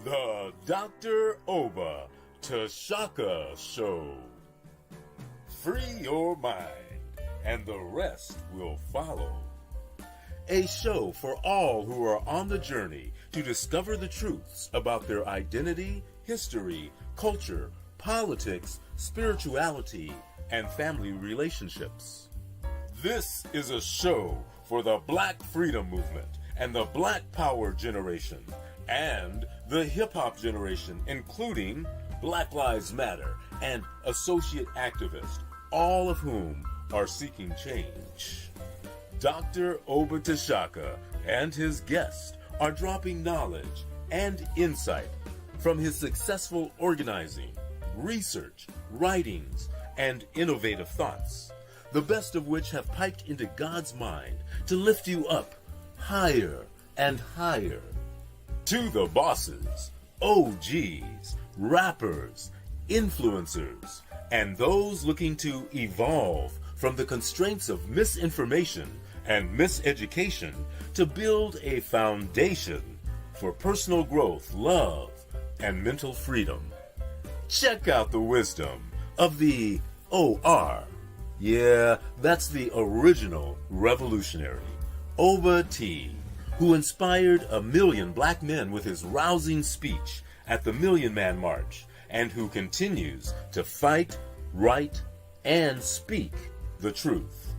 The Dr. Oba Tashaka Show. Free your mind, and the rest will follow. A show for all who are on the journey to discover the truths about their identity, history, culture, politics, spirituality, and family relationships. This is a show for the Black Freedom Movement and the Black Power generation and the hip-hop generation, including Black Lives Matter and associate activists, all of whom are seeking change. Dr. Oba Tashaka and his guests are dropping knowledge and insight from his successful organizing, research, writings, and innovative thoughts, the best of which have piped into God's mind to lift you up higher and higher. To the bosses, OGs, rappers, influencers, and those looking to evolve from the constraints of misinformation and miseducation to build a foundation for personal growth, love, and mental freedom. Check out the wisdom of the OR. Yeah, that's the original revolutionary, Oba T, who inspired 1 million black men with his rousing speech at the Million Man March, and who continues to fight, write, and speak the truth.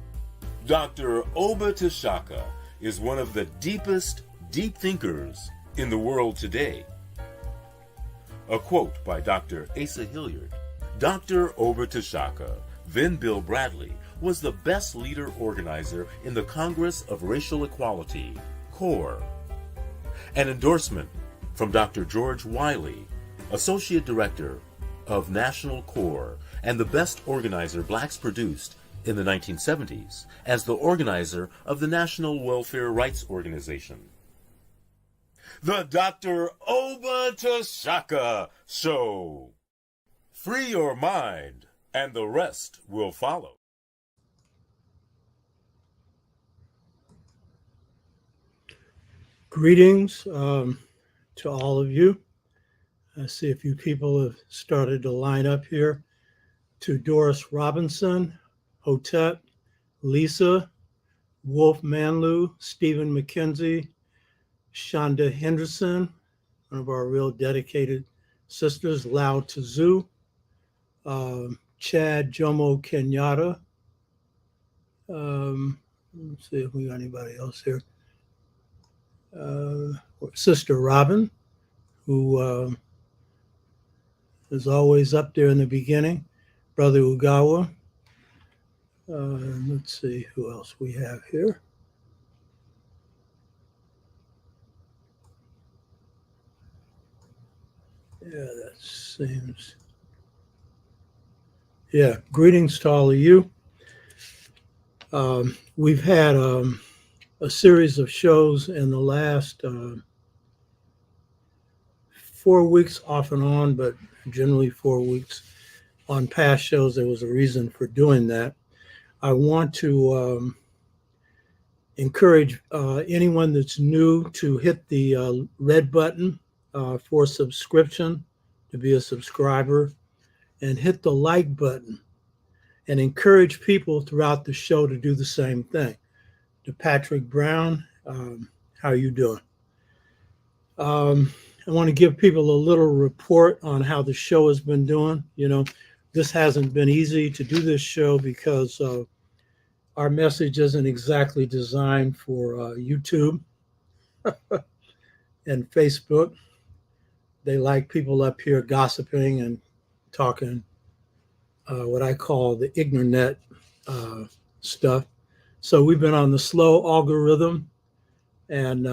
Dr. Oba Tashaka is one of the deepest deep thinkers in the world today. A quote by Dr. Asa Hilliard. Dr. Oba Tashaka, then Bill Bradley, was the best leader organizer in the Congress of Racial Equality, CORE. An endorsement from Dr. George Wiley, Associate Director of National CORE and the best organizer blacks produced in the 1970s as the organizer of the National Welfare Rights Organization. The Dr. Oba Tashaka Show. Free your mind, and the rest will follow. Greetings to all of you. I see a few people have started to line up here. To Doris Robinson, Hotep, Lisa, Wolf Manlou, Stephen McKenzie, Shonda Henderson, one of our real dedicated sisters, Lao Tzu, Chad Jomo Kenyatta. Let's see if we got anybody else here. Sister Robin, who is always up there in the beginning. Brother Ugawa. Let's see who else we have here. Yeah, that seems. Yeah, greetings to all of you. We've had a series of shows in the last 4 weeks off and on, but generally 4 weeks. On past shows, there was a reason for doing that. I want to encourage anyone that's new to hit the red button for subscription, to be a subscriber, and hit the like button, and encourage people throughout the show to do the same thing. To Patrick Brown, how you doing? I want to give people a little report on how the show has been doing. You know, this hasn't been easy to do this show because our message isn't exactly designed for YouTube and Facebook. They like people up here gossiping and talking what I call the ignorant stuff. So we've been on the slow algorithm, and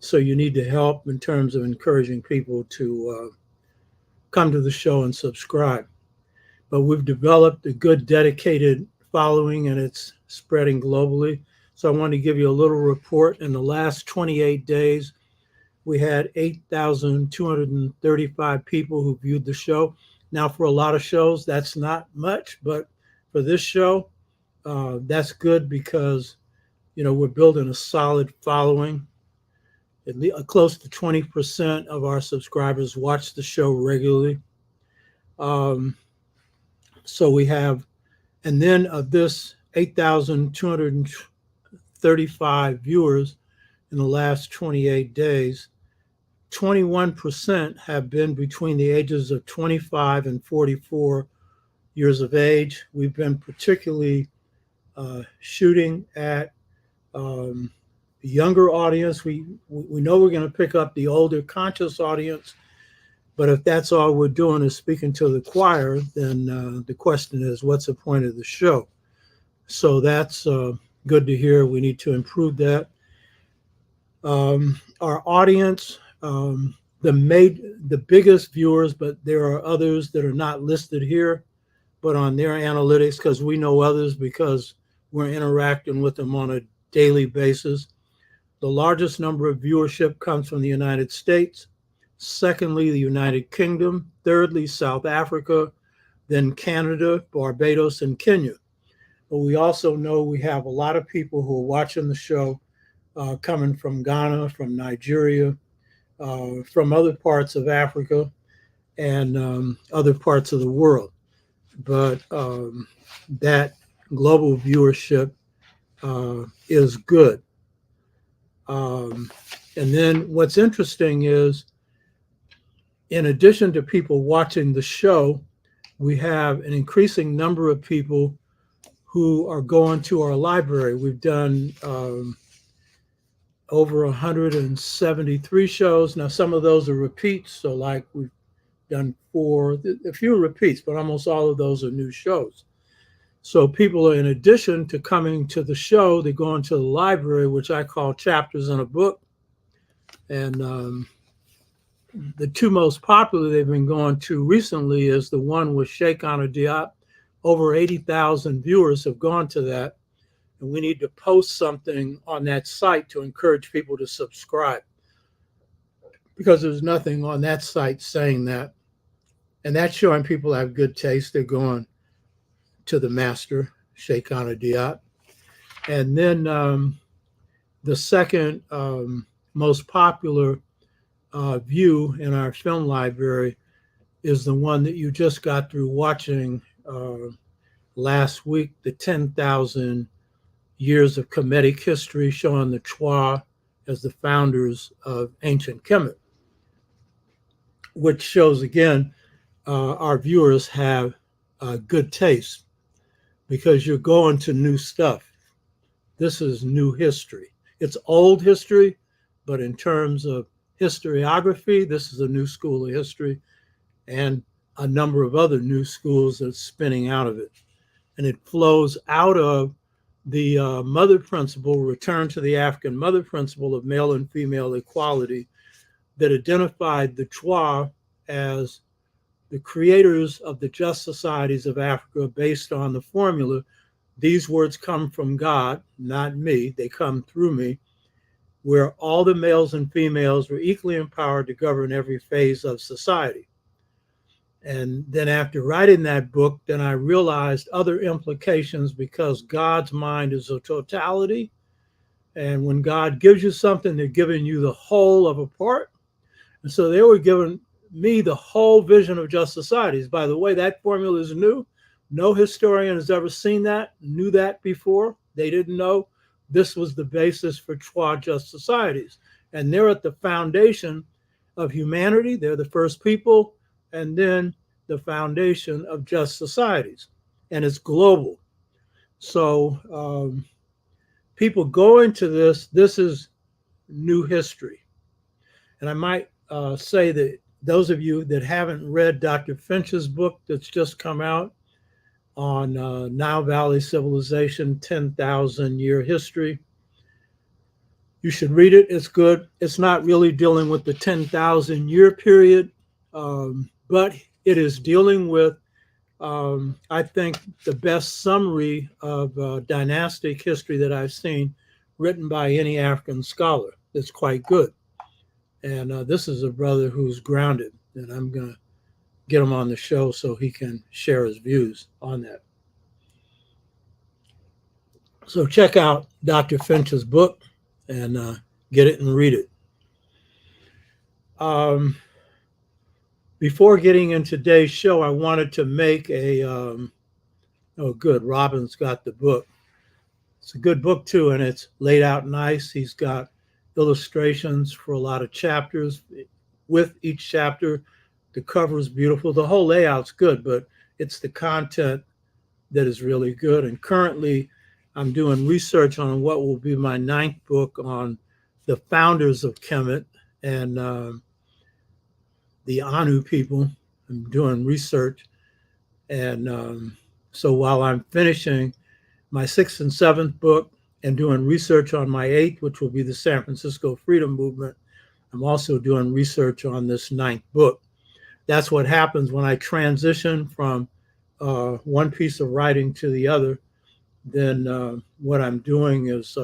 so you need to help in terms of encouraging people to come to the show and subscribe. But we've developed a good dedicated following, and it's spreading globally. So I want to give you a little report. In the last 28 days, we had 8,235 people who viewed the show. Now, for a lot of shows, that's not much, but for this show, that's good because, you know, we're building a solid following. At least close to 20% of our subscribers watch the show regularly. So we have, and then of this 8,235 viewers in the last 28 days, 21% have been between the ages of 25 and 44 years of age. We've been particularly shooting at the younger audience. We know we're going to pick up the older conscious audience, but if that's all we're doing is speaking to the choir, then the question is, what's the point of the show? So that's good to hear. We need to improve that. Our audience, the biggest viewers, but there are others that are not listed here, but on their analytics, because we know others because we're interacting with them on a daily basis. The largest number of viewership comes from the United States. Secondly, the United Kingdom. Thirdly, South Africa. Then Canada, Barbados, and Kenya. But we also know we have a lot of people who are watching the show coming from Ghana, from Nigeria, from other parts of Africa, and other parts of the world. But that global viewership is good. And then what's interesting is, in addition to people watching the show, we have an increasing number of people who are going to our library. We've done over 173 shows. Now, some of those are repeats. So like we've done a few repeats, but almost all of those are new shows. So people are, in addition to coming to the show, they're going to the library, which I call chapters in a book. And the two most popular they've been going to recently is the one with Sheikh Anta Diop. Over 80,000 viewers have gone to that. And we need to post something on that site to encourage people to subscribe, because there's nothing on that site saying that. And that's showing people have good taste. They're going to the master, Sheikh Anta Diop. And then the second most popular view in our film library is the one that you just got through watching last week, the 10,000 years of Kemetic history, showing the Chwa as the founders of ancient Kemet, which shows again our viewers have good taste, because you're going to new stuff. This is new history. It's old history, but in terms of historiography, this is a new school of history, and a number of other new schools that's spinning out of it. And it flows out of the mother principle, return to the African mother principle of male and female equality, that identified the Chwa as the creators of the just societies of Africa based on the formula, these words come from God, not me, they come through me, where all the males and females were equally empowered to govern every phase of society. And then after writing that book, then I realized other implications, because God's mind is a totality. And when God gives you something, they're giving you the whole of a part. And so they were giving me the whole vision of just societies. By the way, that formula is new. No historian has ever seen that, knew that before. They didn't know this was the basis for Chwa just societies. And they're at the foundation of humanity. They're the first people. And then the foundation of just societies, and it's global. So people go into this is new history. And I might say that those of you that haven't read Dr. Finch's book that's just come out on Nile Valley Civilization, 10,000 Year History, you should read it. It's good. It's not really dealing with the 10,000 year period, but it is dealing with, I think, the best summary of dynastic history that I've seen written by any African scholar. It's quite good. And this is a brother who's grounded, and I'm going to get him on the show so he can share his views on that. So check out Dr. Finch's book and get it and read it. Um, Before getting in today's show, I wanted to make oh, good. Robin's got the book. It's a good book, too, and it's laid out nice. He's got illustrations for a lot of chapters. With each chapter, the cover is beautiful. The whole layout's good, but it's the content that is really good. And currently, I'm doing research on what will be my 9th book on the founders of Kemet and the Anu people. I'm doing research. And so while I'm finishing my 6th and 7th book and doing research on my 8th, which will be the San Francisco Freedom Movement, I'm also doing research on this 9th book. That's what happens when I transition from one piece of writing to the other. Then what I'm doing is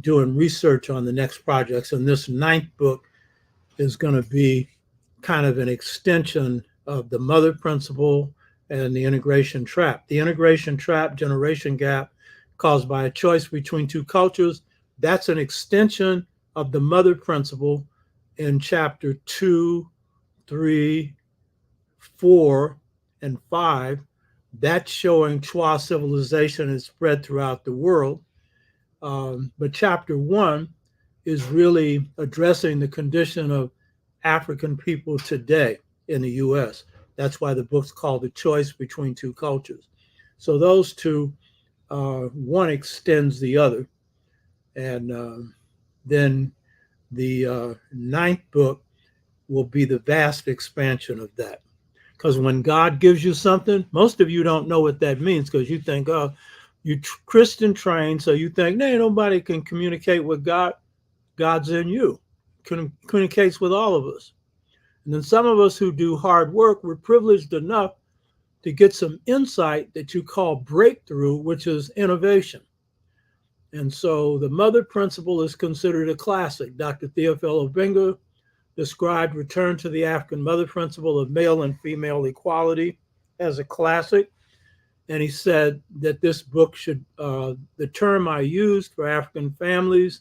doing research on the next projects. And this 9th book is going to be kind of an extension of the mother principle and the integration trap. The integration trap, generation gap, caused by a choice between two cultures, that's an extension of the mother principle in chapter 2, 3, 4, and 5. That's showing Chua civilization is spread throughout the world. But chapter 1 is really addressing the condition of African people today in the U.S. That's why the book's called The Choice Between Two Cultures. So those two, one extends the other. And then the 9th book will be the vast expansion of that. Because when God gives you something, most of you don't know what that means because you think, oh, you Christian trained, so you think, no, nobody can communicate with God. God's in you, communicates with all of us. And then some of us who do hard work, we're privileged enough to get some insight that you call breakthrough, which is innovation. And so the mother principle is considered a classic. Dr. Theophil Obenga described Return to the African Mother Principle of Male and Female Equality as a classic. And he said that this book should, the term I used for African families,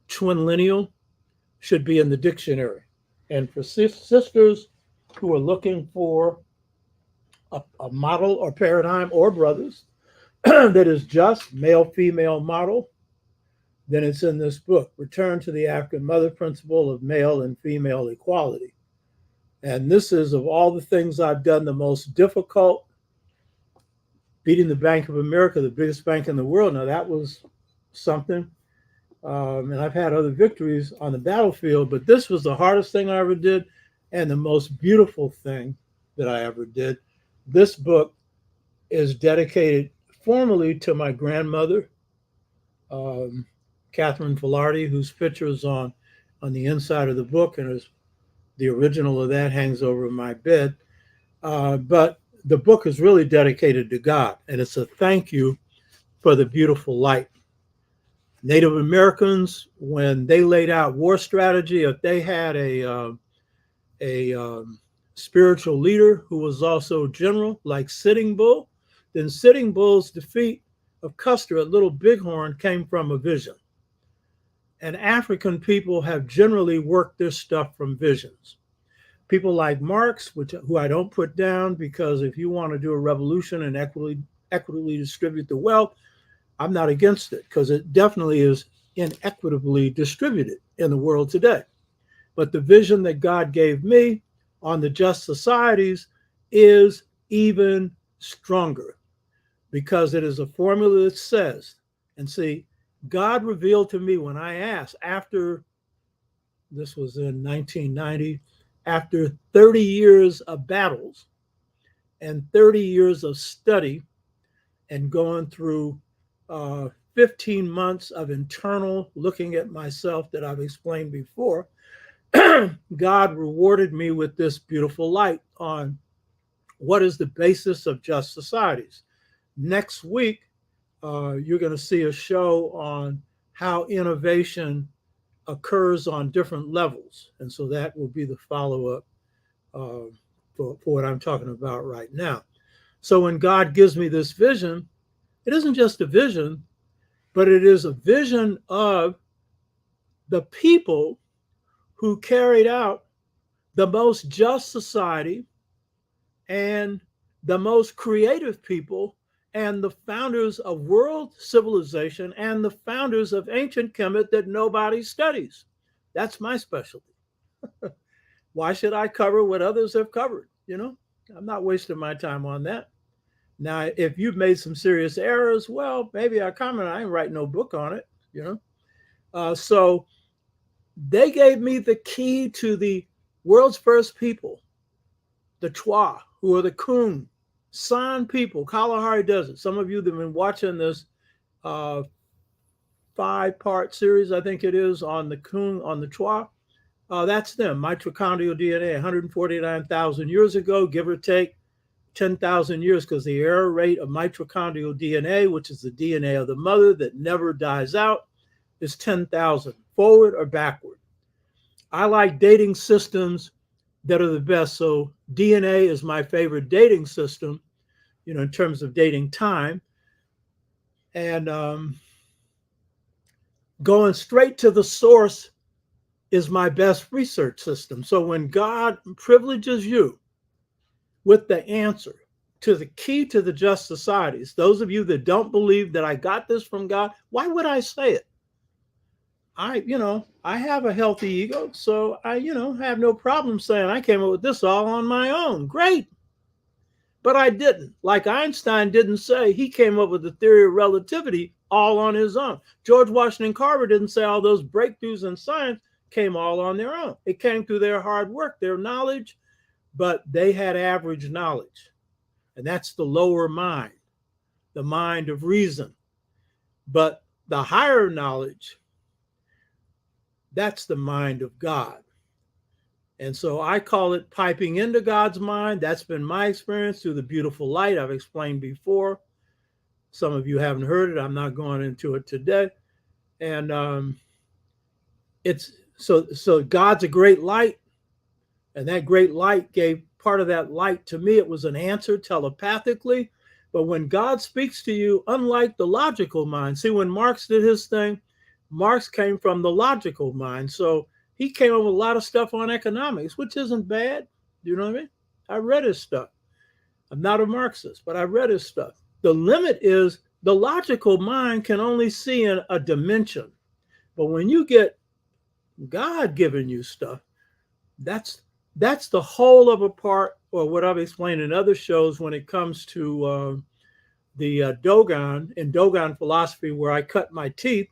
twinlineal, should be in the dictionary. And for sisters who are looking for a model or paradigm, or brothers, that is just male-female model, then it's in this book, Return to the African Mother Principle of Male and Female Equality. And this is, of all the things I've done, the most difficult. Beating the Bank of America, the biggest bank in the world. Now that was something. And I've had other victories on the battlefield, but this was the hardest thing I ever did and the most beautiful thing that I ever did. This book is dedicated formally to my grandmother, Catherine Filardi, whose picture is on the inside of the book, and the original of that hangs over my bed. But the book is really dedicated to God, and it's a thank you for the beautiful light. Native Americans, when they laid out war strategy, if they had a spiritual leader who was also general, like Sitting Bull, then Sitting Bull's defeat of Custer at Little Bighorn came from a vision. And African people have generally worked their stuff from visions. People like Marx, who I don't put down, because if you want to do a revolution and equitably distribute the wealth, I'm not against it, because it definitely is inequitably distributed in the world today. But the vision that God gave me on the just societies is even stronger, because it is a formula that says, and see, God revealed to me when I asked, after, this was in 1990, after 30 years of battles and 30 years of study and going through 15 months of internal looking at myself that I've explained before, God rewarded me with this beautiful light on what is the basis of just societies. Next week, you're going to see a show on how innovation occurs on different levels. And so that will be the follow-up for what I'm talking about right now. So when God gives me this vision, it isn't just a vision, but it is a vision of the people who carried out the most just society and the most creative people and the founders of world civilization and the founders of ancient Kemet that nobody studies. That's my specialty. Why should I cover what others have covered? I'm not wasting my time on that. Now, if you've made some serious errors, well, maybe I comment. I ain't write no book on it. So they gave me the key to the world's first people, the Twa, who are the Kun, San people, Kalahari Desert. Some of you that have been watching this 5-part series, I think it is, on the Kun, on the Twa, that's them, mitochondrial DNA, 149,000 years ago, give or take 10,000 years, because the error rate of mitochondrial DNA, which is the DNA of the mother that never dies out, is 10,000, forward or backward. I like dating systems that are the best. So DNA is my favorite dating system, in terms of dating time. And going straight to the source is my best research system. So when God privileges you with the answer to the key to the just societies, those of you that don't believe that I got this from God, why would I say it? I have a healthy ego, so I, have no problem saying I came up with this all on my own. Great. But I didn't. Like Einstein didn't say he came up with the theory of relativity all on his own. George Washington Carver didn't say all those breakthroughs in science came all on their own. It came through their hard work, their knowledge, but they had average knowledge. And that's the lower mind, the mind of reason. But the higher knowledge, that's the mind of God. And so I call it piping into God's mind. That's been my experience through the beautiful light I've explained before. Some of you haven't heard it. I'm not going into it today. And it's so God's a great light. And that great light gave part of that light to me. It was an answer telepathically. But when God speaks to you, unlike the logical mind, see, when Marx did his thing, Marx came from the logical mind. So he came up with a lot of stuff on economics, which isn't bad. You know what I mean? I read his stuff. I'm not a Marxist, but I read his stuff. The limit is the logical mind can only see in a dimension. But when you get God giving you stuff, that's the whole of a part, or what I've explained in other shows when it comes to the Dogon, in Dogon philosophy, where I cut my teeth.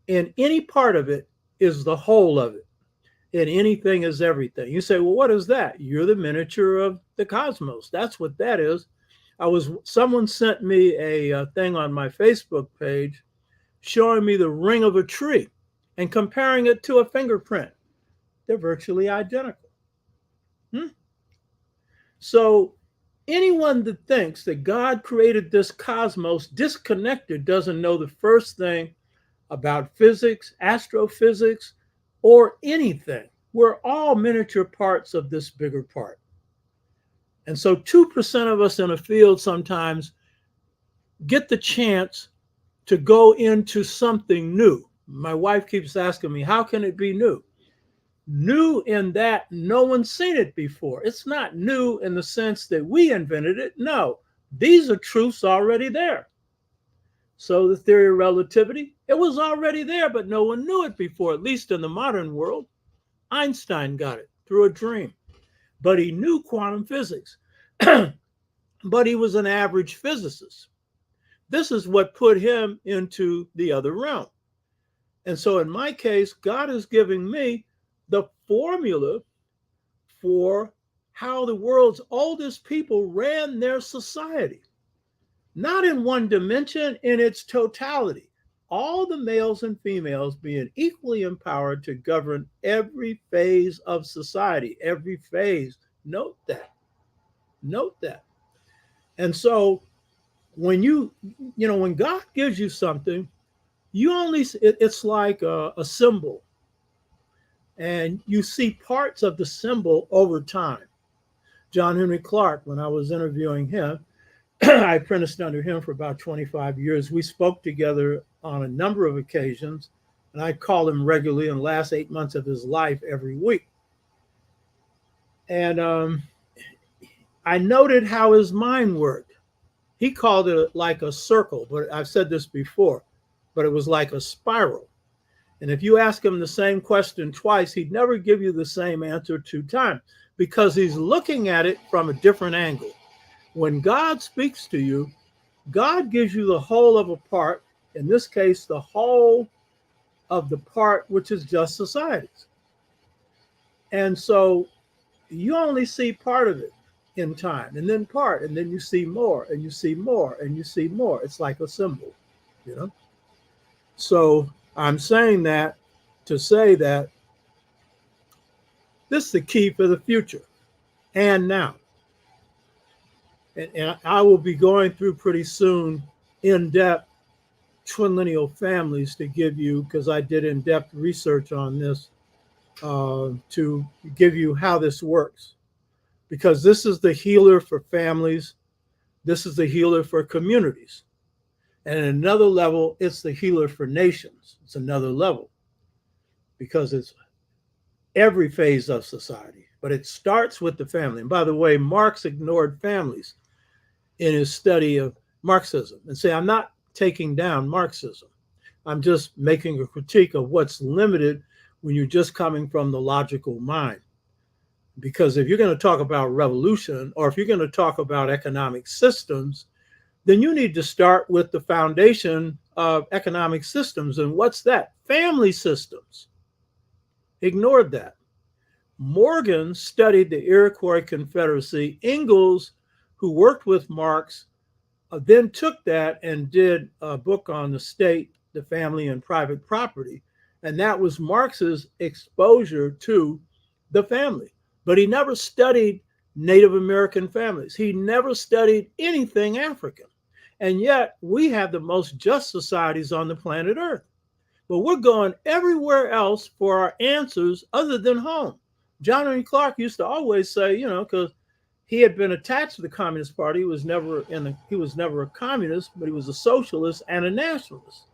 And any part of it is the whole of it. And anything is everything. You say, well, what is that? You're the miniature of the cosmos. That's what that is. Someone sent me a thing on my Facebook page showing me the ring of a tree and comparing it to a fingerprint. They're virtually identical. So anyone that thinks that God created this cosmos disconnected doesn't know the first thing about physics, astrophysics, or anything. We're all miniature parts of this bigger part. And so 2% of us in a field sometimes get the chance to go into something new. My wife keeps asking me, how can it be new? New in that no one's seen it before. It's not new in the sense that we invented it. No, these are truths already there. So the theory of relativity, it was already there, but no one knew it before, at least in the modern world. Einstein got it through a dream, but he knew quantum physics, but he was an average physicist. This is what put him into the other realm. And so in my case, God is giving me the formula for how the world's oldest people ran their society. Not in one dimension, in its totality. All the males and females being equally empowered to govern every phase of society, every phase. Note that. Note that. And so when when God gives you something, it's like a symbol. And you see parts of the symbol over time. John Henry Clark, when I was interviewing him, I apprenticed under him for about 25 years. We spoke together on a number of occasions And I called him regularly in the last 8 months of his life every week. And I noted how his mind worked. He called it like a circle, but I've said this before, but it was like a spiral. And if you ask him the same question twice, he'd never give you the same answer 2 times because he's looking at it from a different angle. When God speaks to you, God gives you the whole of a part, in this case, the whole of the part which is just societies. And so you only see part of it in time, and then part, and then you see more, and you see more, and you see more. It's like a symbol, you know? So I'm saying that to say that this is the key for the future and now. And I will be going through pretty soon in-depth twinlineal families to give you, because I did in-depth research on this, to give you how this works. Because this is the healer for families. This is the healer for communities. And at another level, it's the healer for nations. It's another level because it's every phase of society. But it starts with the family. And by the way, Marx ignored families in his study of Marxism. And say, I'm not taking down Marxism. I'm just making a critique of what's limited when you're just coming from the logical mind. Because if you're going to talk about revolution, or if you're going to talk about economic systems, then you need to start with the foundation of economic systems. And what's that? Family systems. Ignored that. Morgan studied the Iroquois Confederacy. Ingalls, who worked with Marx, then took that and did a book on the state, the family, and private property. And that was Marx's exposure to the family. But he never studied Native American families. He never studied anything African. And yet we have the most just societies on the planet Earth. But we're going everywhere else for our answers other than home. John Henry Clark used to always say, you know, because he had been attached to the Communist Party. He was never a communist, but he was a socialist and a nationalist.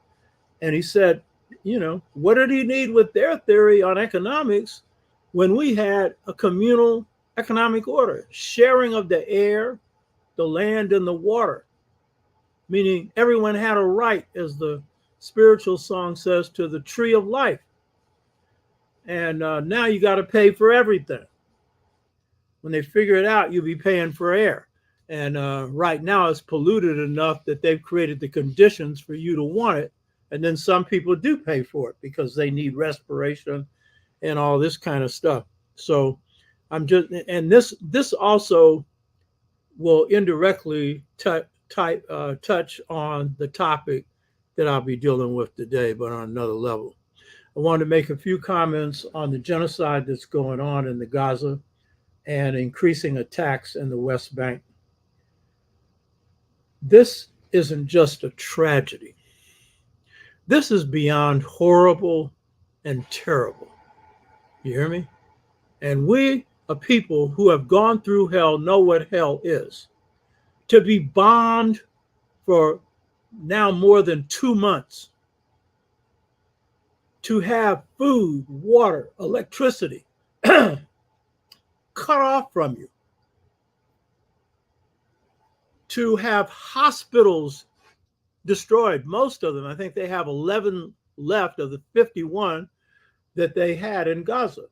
And he said, you know, what did he need with their theory on economics when we had a communal economic order, sharing of the air, the land, and the water, meaning everyone had a right, as the spiritual song says, to the tree of life. And now you got to pay for everything. When they figure it out, you'll be paying for air. And right now it's polluted enough that they've created the conditions for you to want it. And then some people do pay for it because they need respiration and all this kind of stuff. So I'm just, and this also will indirectly touch on the topic that I'll be dealing with today, but on another level. I wanted to make a few comments on the genocide that's going on in the Gaza and increasing attacks in the West Bank. This isn't just a tragedy. This is beyond horrible and terrible. You hear me? And we, a people who have gone through hell, know what hell is. To be bombed for now more than 2 months, to have food, water, electricity cut off from you, to have hospitals destroyed, most of them. I think they have 11 left of the 51 that they had in Gaza.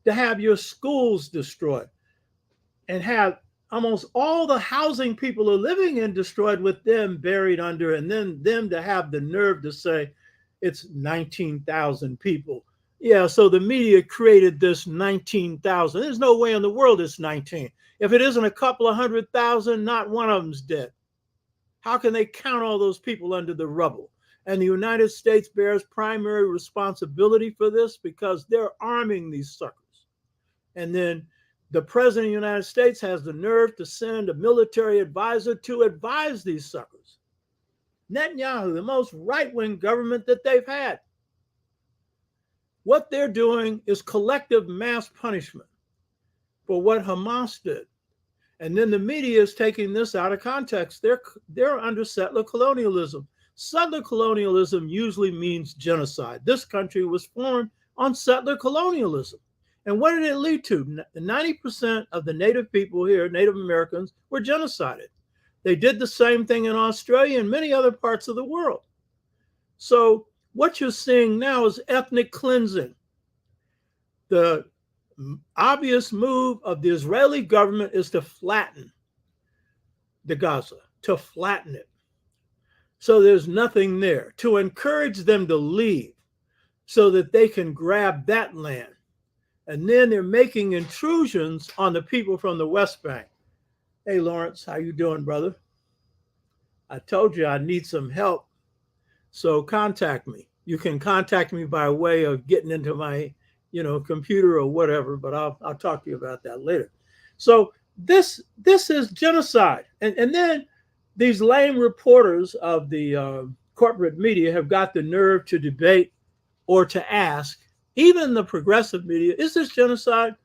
To have your schools destroyed and have almost all the housing people are living in destroyed with them buried under, and then them to have the nerve to say it's 19,000 people. Yeah, so the media created this 19,000. There's no way in the world it's 19. If it isn't a couple of 100,000, not one of them's dead. How can they count all those people under the rubble? And the United States bears primary responsibility for this because they're arming these suckers. And then the president of the United States has the nerve to send a military advisor to advise these suckers. Netanyahu, the most right-wing government that they've had. What they're doing is collective mass punishment for what Hamas did. And then the media is taking this out of context. They're under settler colonialism. Settler colonialism usually means genocide. This country was formed on settler colonialism. And what did it lead to? 90% of the native people here, Native Americans, were genocided. They did the same thing in Australia and many other parts of the world. So what you're seeing now is ethnic cleansing. The obvious move of the Israeli government is to flatten the Gaza, to flatten it. So there's nothing there, to encourage them to leave so that they can grab that land. And then they're making intrusions on the people from the West Bank. Hey, Lawrence, how you doing, brother? I told you I need some help. So contact me. You can contact me by way of getting into my, computer or whatever, but I'll talk to you about that later. So this is genocide. And then these lame reporters of the corporate media have got the nerve to debate or to ask, even the progressive media, is this genocide?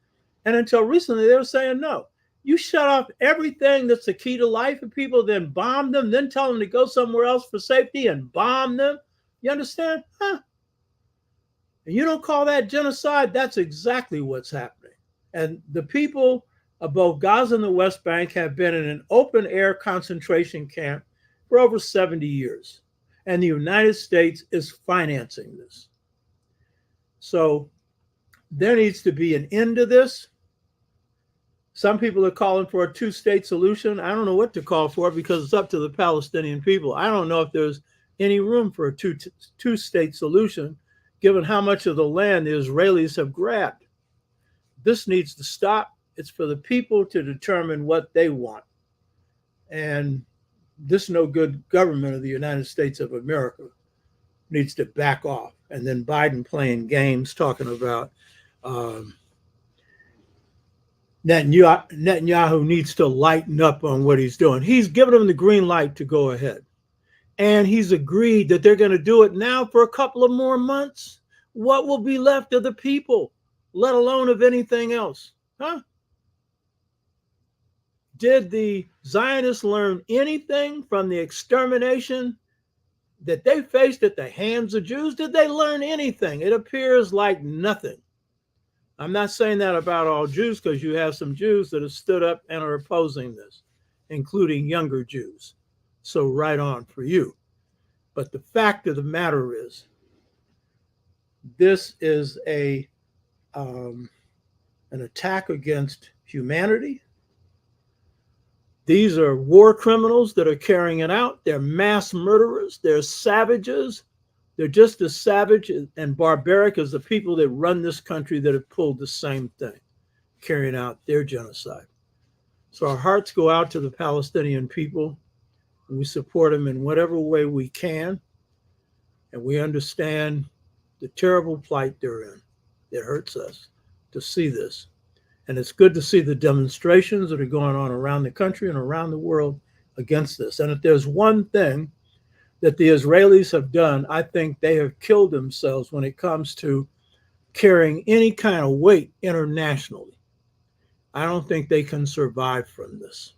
And until recently, they were saying no. You shut off everything that's the key to life of people, then bomb them, then tell them to go somewhere else for safety and bomb them. You understand? Huh? And you don't call that genocide? That's exactly what's happening. And the people of both Gaza and the West Bank have been in an open air concentration camp for over 70 years. And the United States is financing this. So there needs to be an end to this. Some people are calling for a two-state solution. I don't know what to call for because it's up to the Palestinian people. I don't know if there's any room for a two-state solution, given how much of the land the Israelis have grabbed. This needs to stop. It's for the people to determine what they want. And this no good government of the United States of America needs to back off. And then Biden playing games, talking about Netanyahu needs to lighten up on what he's doing. He's given them the green light to go ahead. And he's agreed that they're going to do it now for a couple of more months. What will be left of the people, let alone of anything else? Huh? Did the Zionists learn anything from the extermination that they faced at the hands of Jews? Did they learn anything? It appears like nothing. I'm not saying that about all Jews, because you have some Jews that have stood up and are opposing this, including younger Jews. So right on for you. But the fact of the matter is, this is an attack against humanity. These are war criminals that are carrying it out. They're mass murderers. They're savages. They're just as savage and barbaric as the people that run this country that have pulled the same thing, carrying out their genocide. So our hearts go out to the Palestinian people. And we support them in whatever way we can. And we understand the terrible plight they're in. It hurts us to see this. And it's good to see the demonstrations that are going on around the country and around the world against this. And if there's one thing that the Israelis have done, I think they have killed themselves when it comes to carrying any kind of weight internationally. I don't think they can survive from this.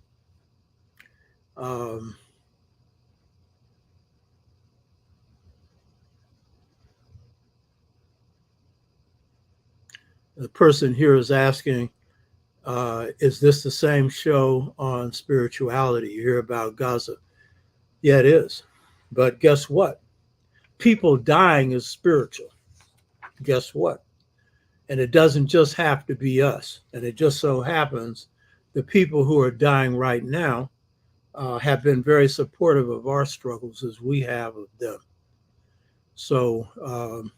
The person here is asking, is this the same show on spirituality? You hear about Gaza. Yeah, it is. But guess what? People dying is spiritual. Guess what? And it doesn't just have to be us. And it just so happens the people who are dying right now have been very supportive of our struggles as we have of them. So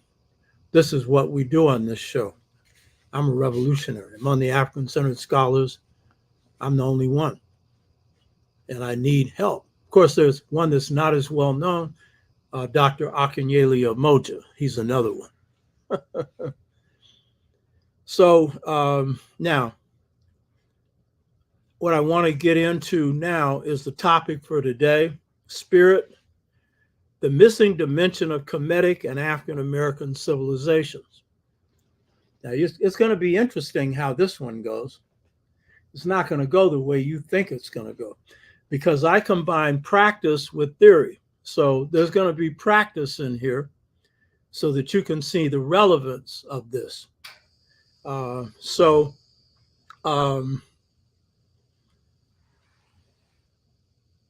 this is what we do on this show. I'm a revolutionary. Among the African-centered scholars, I'm the only one. And I need help. Of course, there's one that's not as well known, Dr. Akinyele Omoja. He's another one. So now, what I want to get into now is the topic for today, spirit, the missing dimension of Kemetic and African American civilizations. Now, it's going to be interesting how this one goes. It's not going to go the way you think it's going to go, because I combine practice with theory. So there's going to be practice in here so that you can see the relevance of this. So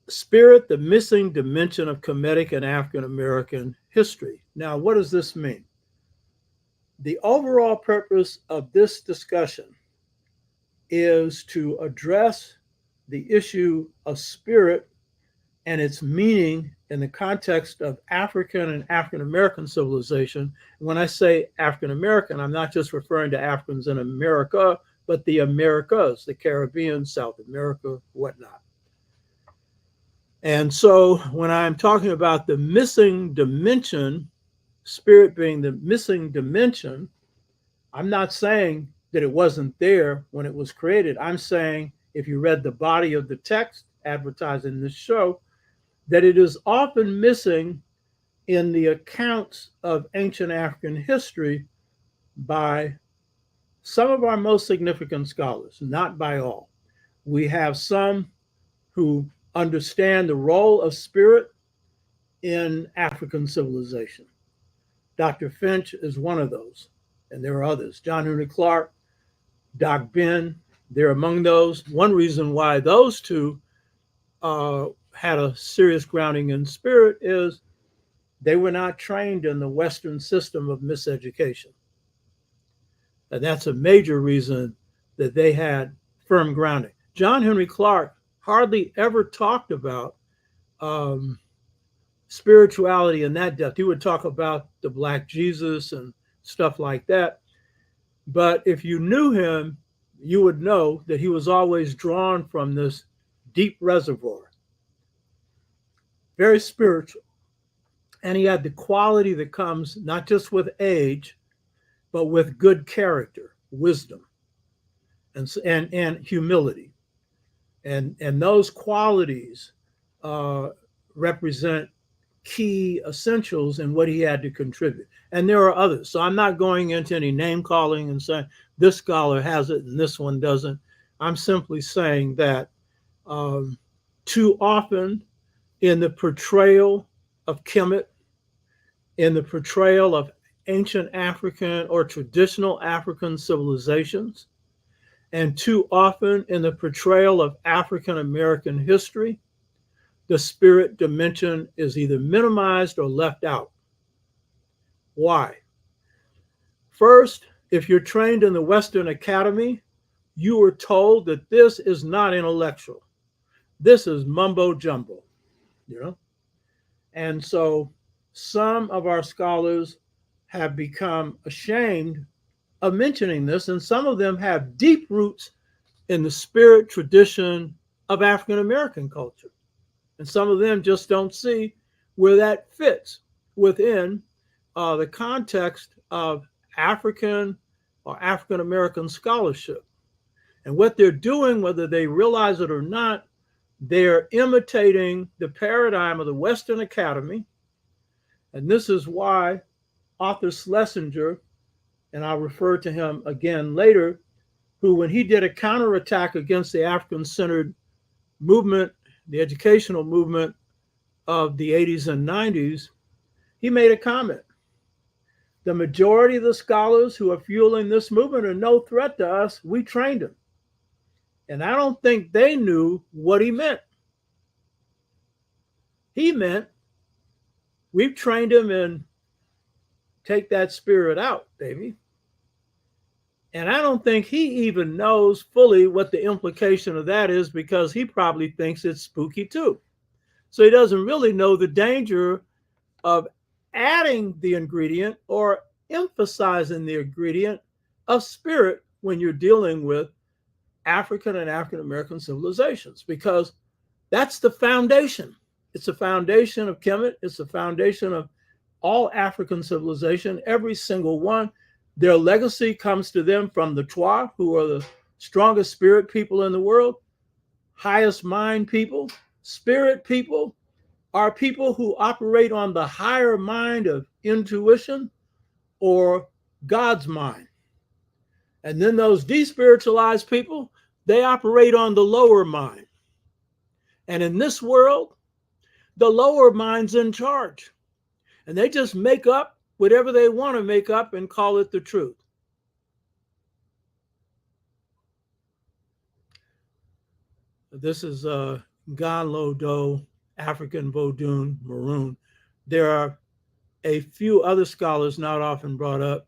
spirit, the missing dimension of Kemetic and African American history. Now, what does this mean? The overall purpose of this discussion is to address the issue of spirit and its meaning in the context of African and African American civilization. When I say African American, I'm not just referring to Africans in America, but the Americas, the Caribbean, South America, whatnot. And so when I'm talking about the missing dimension, spirit being the missing dimension, I'm not saying that it wasn't there when it was created. I'm saying if you read the body of the text advertising this show, that it is often missing in the accounts of ancient African history by some of our most significant scholars, not by all. We have some who understand the role of spirit in African civilization. Dr. Finch is one of those, and there are others. John Henry Clark, Doc Ben, they're among those. One reason why those two had a serious grounding in spirit is they were not trained in the Western system of miseducation. And that's a major reason that they had firm grounding. John Henry Clark hardly ever talked about spirituality in that depth. He would talk about the Black Jesus and stuff like that. But if you knew him, you would know that he was always drawn from this deep reservoir. Very spiritual. And he had the quality that comes not just with age, but with good character, wisdom, and humility. And those qualities represent key essentials in what he had to contribute. And there are others. So I'm not going into any name calling and saying this scholar has it and this one doesn't. I'm simply saying that too often in the portrayal of Kemet, in the portrayal of ancient African or traditional African civilizations, and too often in the portrayal of African American history, the spirit dimension is either minimized or left out. Why? First, if you're trained in the Western Academy, you were told that this is not intellectual. This is mumbo jumbo, And so some of our scholars have become ashamed of mentioning this, and some of them have deep roots in the spirit tradition of African American culture. And some of them just don't see where that fits within the context of African or African American scholarship. And what they're doing, whether they realize it or not, they're imitating the paradigm of the Western Academy. And this is why Arthur Schlesinger, and I'll refer to him again later, who, when he did a counterattack against the African-centered movement, the educational movement of the 80s and 90s, he made a comment. The majority of the scholars who are fueling this movement are no threat to us. We trained them. And I don't think they knew what he meant. He meant we've trained him in take that spirit out, baby. And I don't think he even knows fully what the implication of that is, because he probably thinks it's spooky too. So he doesn't really know the danger of adding the ingredient or emphasizing the ingredient of spirit when you're dealing with African and African American civilizations, because that's the foundation. It's a foundation of Kemet. It's a foundation of all African civilization, every single one. Their legacy comes to them from the Twa, who are the strongest spirit people in the world, highest mind people. Spirit people are people who operate on the higher mind of intuition or God's mind. And then those despiritualized people, they operate on the lower mind. And in this world, the lower mind's in charge. And they just make up whatever they want to make up and call it the truth. This is Ganlo Do, African Vodun Maroon. There are a few other scholars not often brought up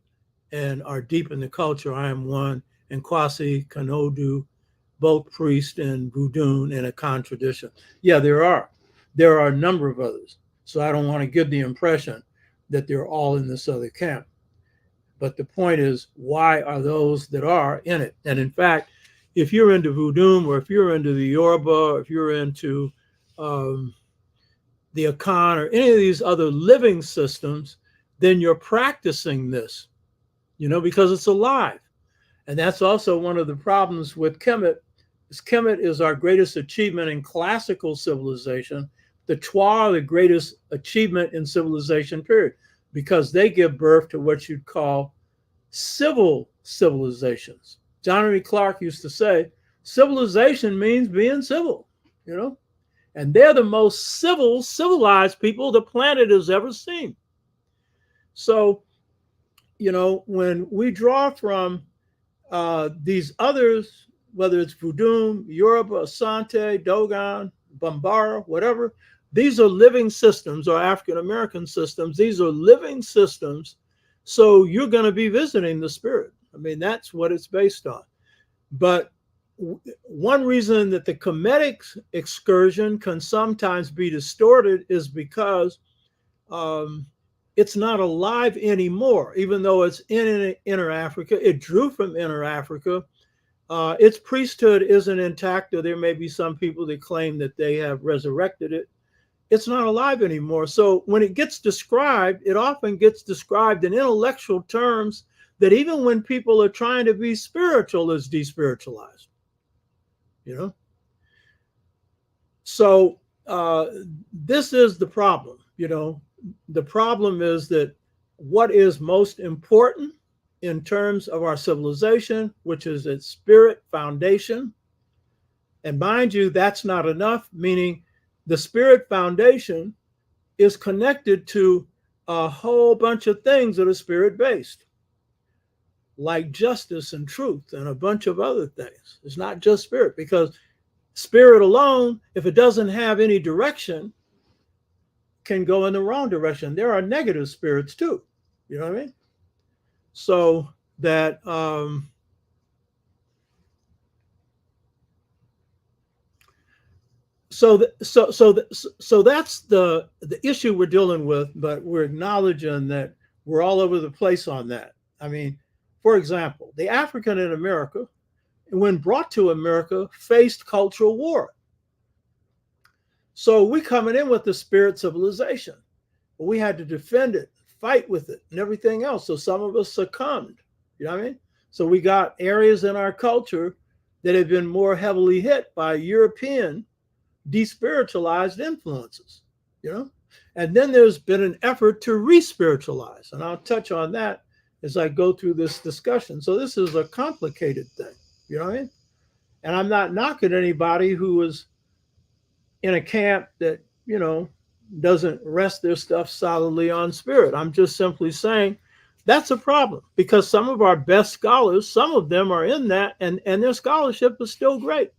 and are deep in the culture. I am one, and Kwasi Kanodu, both priest and Vodun in a Khan tradition. Yeah, there are. There are a number of others. So I don't want to give the impression that they're all in this other camp. But the point is, why are those that are in it? And in fact, if you're into Voodoo, or if you're into the Yoruba, or if you're into the Akan, or any of these other living systems, then you're practicing this, because it's alive. And that's also one of the problems with Kemet. Kemet is our greatest achievement in classical civilization. The Twa are the greatest achievement in civilization, period, because they give birth to what you'd call civil civilizations. John Henry Clark used to say, civilization means being civil, and they're the most civilized people the planet has ever seen. So, when we draw from these others, whether it's Voodoo, Yoruba, Asante, Dogon, Bambara, whatever, these are living systems, or African American systems. These are living systems. So you're going to be visiting the spirit. I mean, that's what it's based on. But one reason that the Kemetic excursion can sometimes be distorted is because it's not alive anymore, even though it's in Inner Africa. It drew from Inner Africa. Its priesthood isn't intact, or there may be some people that claim that they have resurrected it. It's not alive anymore. So when it gets described, it often gets described in intellectual terms that even when people are trying to be spiritual, is despiritualized. So this is the problem. The problem is that what is most important in terms of our civilization, which is its spirit foundation. And mind you, that's not enough, meaning the spirit foundation is connected to a whole bunch of things that are spirit-based, like justice and truth and a bunch of other things. It's not just spirit, because spirit alone, if it doesn't have any direction, can go in the wrong direction. There are negative spirits too. You know what I mean? So that so that's the issue we're dealing with, but we're acknowledging that we're all over the place on that. I mean, for example, the African in America, when brought to America, faced cultural war. So we coming in with the spirit civilization. We had to defend it, fight with it, and everything else. So some of us succumbed. You know what I mean? So we got areas in our culture that have been more heavily hit by European despiritualized influences, And then there's been an effort to re-spiritualize. And I'll touch on that as I go through this discussion. So this is a complicated thing, you know what I mean? And I'm not knocking anybody who is in a camp that, doesn't rest their stuff solidly on spirit. I'm just simply saying that's a problem, because some of our best scholars, some of them are in that, and their scholarship is still great.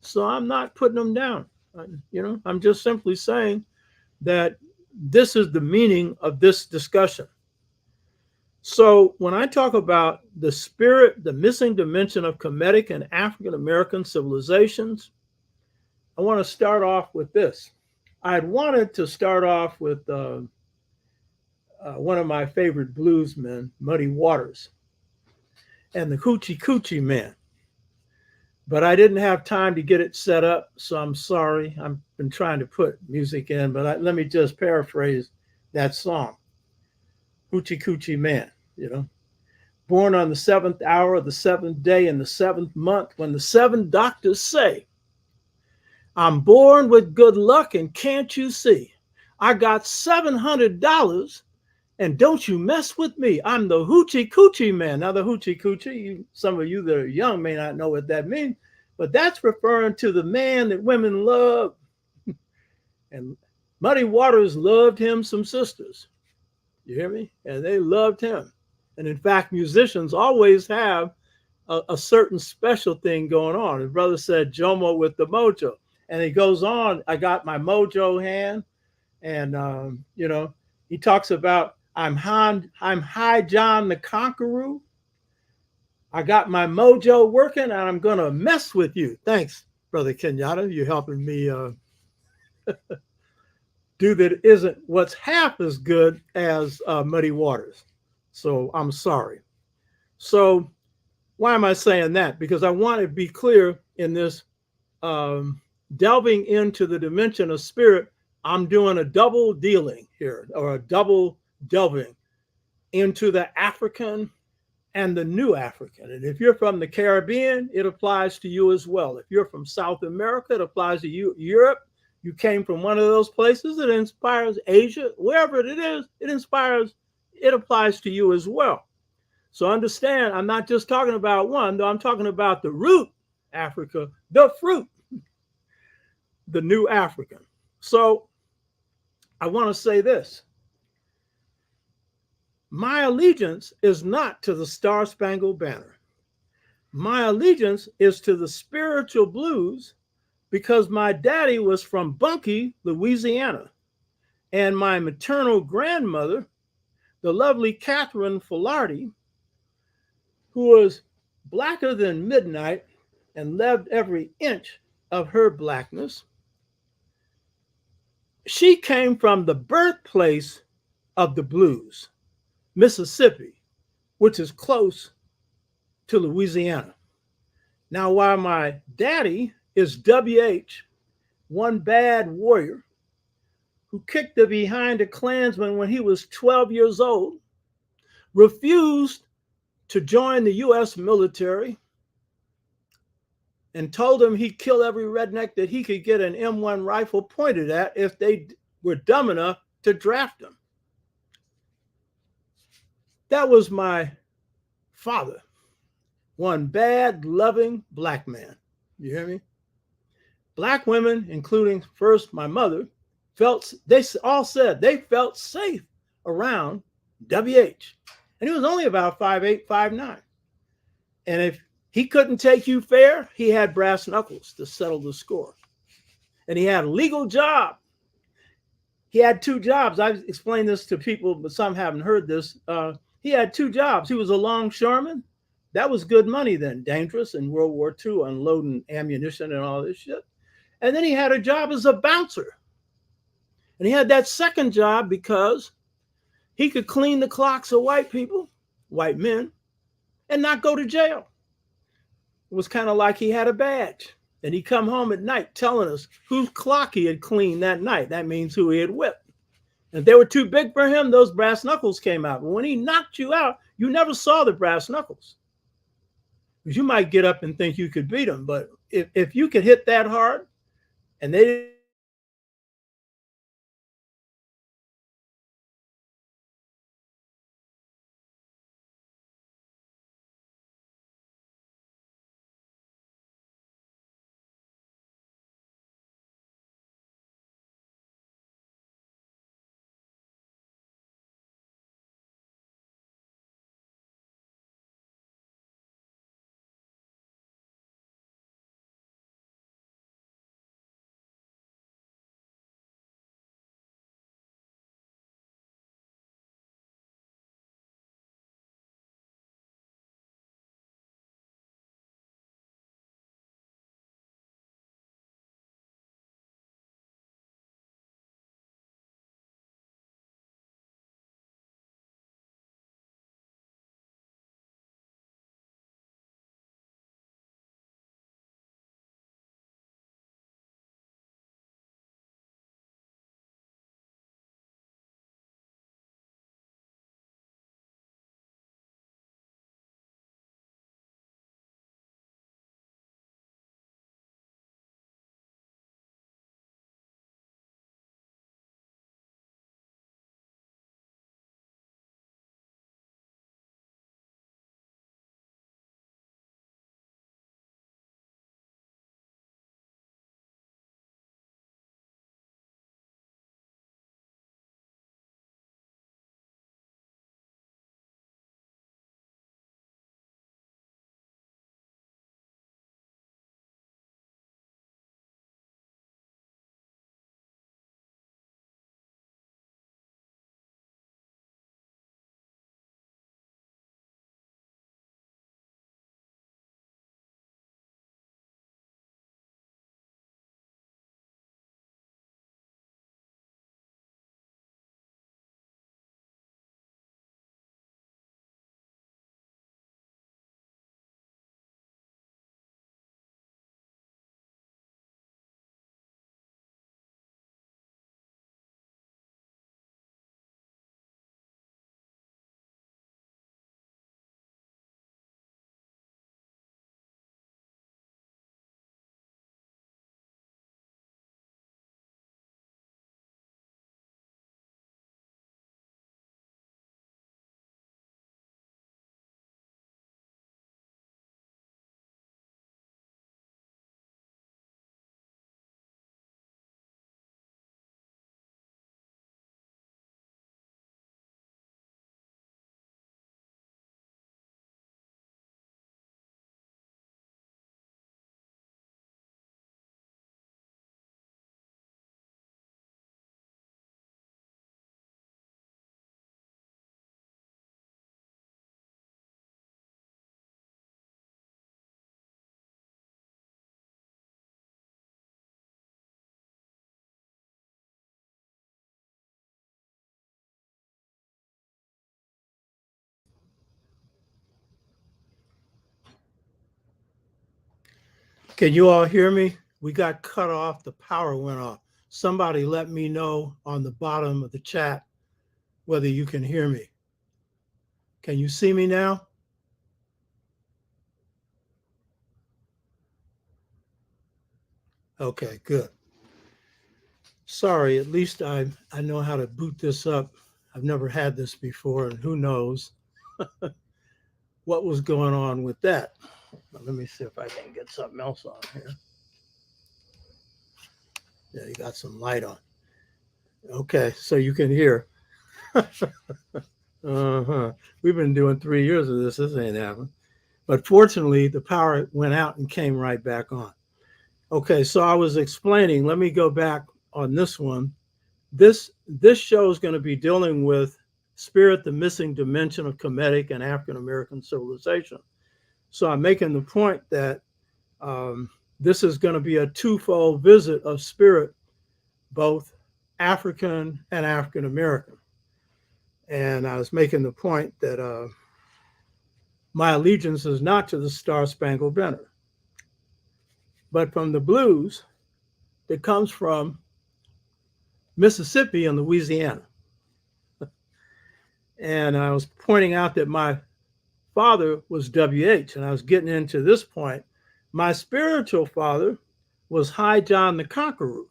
So I'm not putting them down. I'm just simply saying that this is the meaning of this discussion. So when I talk about the spirit, the missing dimension of Kemetic and African American civilizations, I want to start off with this. I had wanted to start off with one of my favorite bluesmen, Muddy Waters, and the Hoochie Coochie Man. But I didn't have time to get it set up, so I'm sorry. I've been trying to put music in, but let me just paraphrase that song. Hoochie Coochie Man, Born on the 7th hour of the 7th day in the 7th month, when the 7 doctors say, I'm born with good luck, and can't you see? I got $700, and don't you mess with me. I'm the Hoochie Coochie Man. Now, the Hoochie Coochie, some of you that are young may not know what that means, but that's referring to the man that women love. And Muddy Waters loved him some sisters. You hear me? And they loved him. And in fact, musicians always have a certain special thing going on. His brother said, Jomo with the mojo. And he goes on, I got my mojo hand. And, he talks about, I'm High John the Conqueror. I got my mojo working and I'm going to mess with you. Thanks, Brother Kenyatta. You're helping me do that isn't what's half as good as Muddy Waters. So I'm sorry. So why am I saying that? Because I want to be clear in this delving into the dimension of spirit. I'm doing a double dealing here, or a double delving into the African and the new African. And if you're from the Caribbean, it applies to you as well. If you're from South America, it applies to you. Europe, you came from one of those places, it inspires. Asia, wherever it is, it inspires, it applies to you as well. So understand, I'm not just talking about one, though I'm talking about the root Africa, the fruit, the new African. So I want to say this. My allegiance is not to the Star Spangled Banner. My allegiance is to the spiritual blues because my daddy was from Bunkie, Louisiana, and my maternal grandmother, the lovely Catherine Filardi, who was blacker than midnight and loved every inch of her blackness, she came from the birthplace of the blues, Mississippi, which is close to Louisiana. Now, while my daddy is WH, one bad warrior who kicked the behind a Klansman when he was 12 years old, refused to join the U.S. military, and told him he'd kill every redneck that he could get an M1 rifle pointed at if they were dumb enough to draft him. That was my father, one bad, loving black man. You hear me? Black women, including first my mother, they all said they felt safe around WH. And he was only about 5'8", 5'9". And if he couldn't take you fair, he had brass knuckles to settle the score. And he had a legal job. He had two jobs. I've explained this to people, but some haven't heard this. He had two jobs. He was a longshoreman. That was good money then, dangerous in World War II, unloading ammunition and all this shit. And then he had a job as a bouncer. And he had that second job because he could clean the clocks of white people, white men, and not go to jail. It was kind of like he had a badge. And he'd come home at night telling us whose clock he had cleaned that night. That means who he had whipped. And if they were too big for him, those brass knuckles came out. But when he knocked you out, you never saw the brass knuckles. Because you might get up and think you could beat him. But if you could hit that hard and they Can you all hear me? We got cut off. The power went off. Somebody let me know on the bottom of the chat whether you can hear me. Can you see me now? Okay, good. Sorry, at least I know how to boot this up. I've never had this before, and who knows what was going on with that. Let me see if I can get something else on here. Yeah, you got some light on. Okay, so you can hear. We've been doing 3 years of this. This ain't happening. But fortunately, the power went out and came right back on. Okay, so I was explaining. Let me go back on this one. This show is going to be dealing with spirit, the missing dimension of Kemetic and African American civilization. So I'm making the point that this is going to be a twofold visit of spirit, both African and African American. And I was making the point that my allegiance is not to the Star Spangled Banner, but from the blues that comes from Mississippi and Louisiana. And I was pointing out that my father was WH, and I was getting into this point. My spiritual father was High John the Conqueror.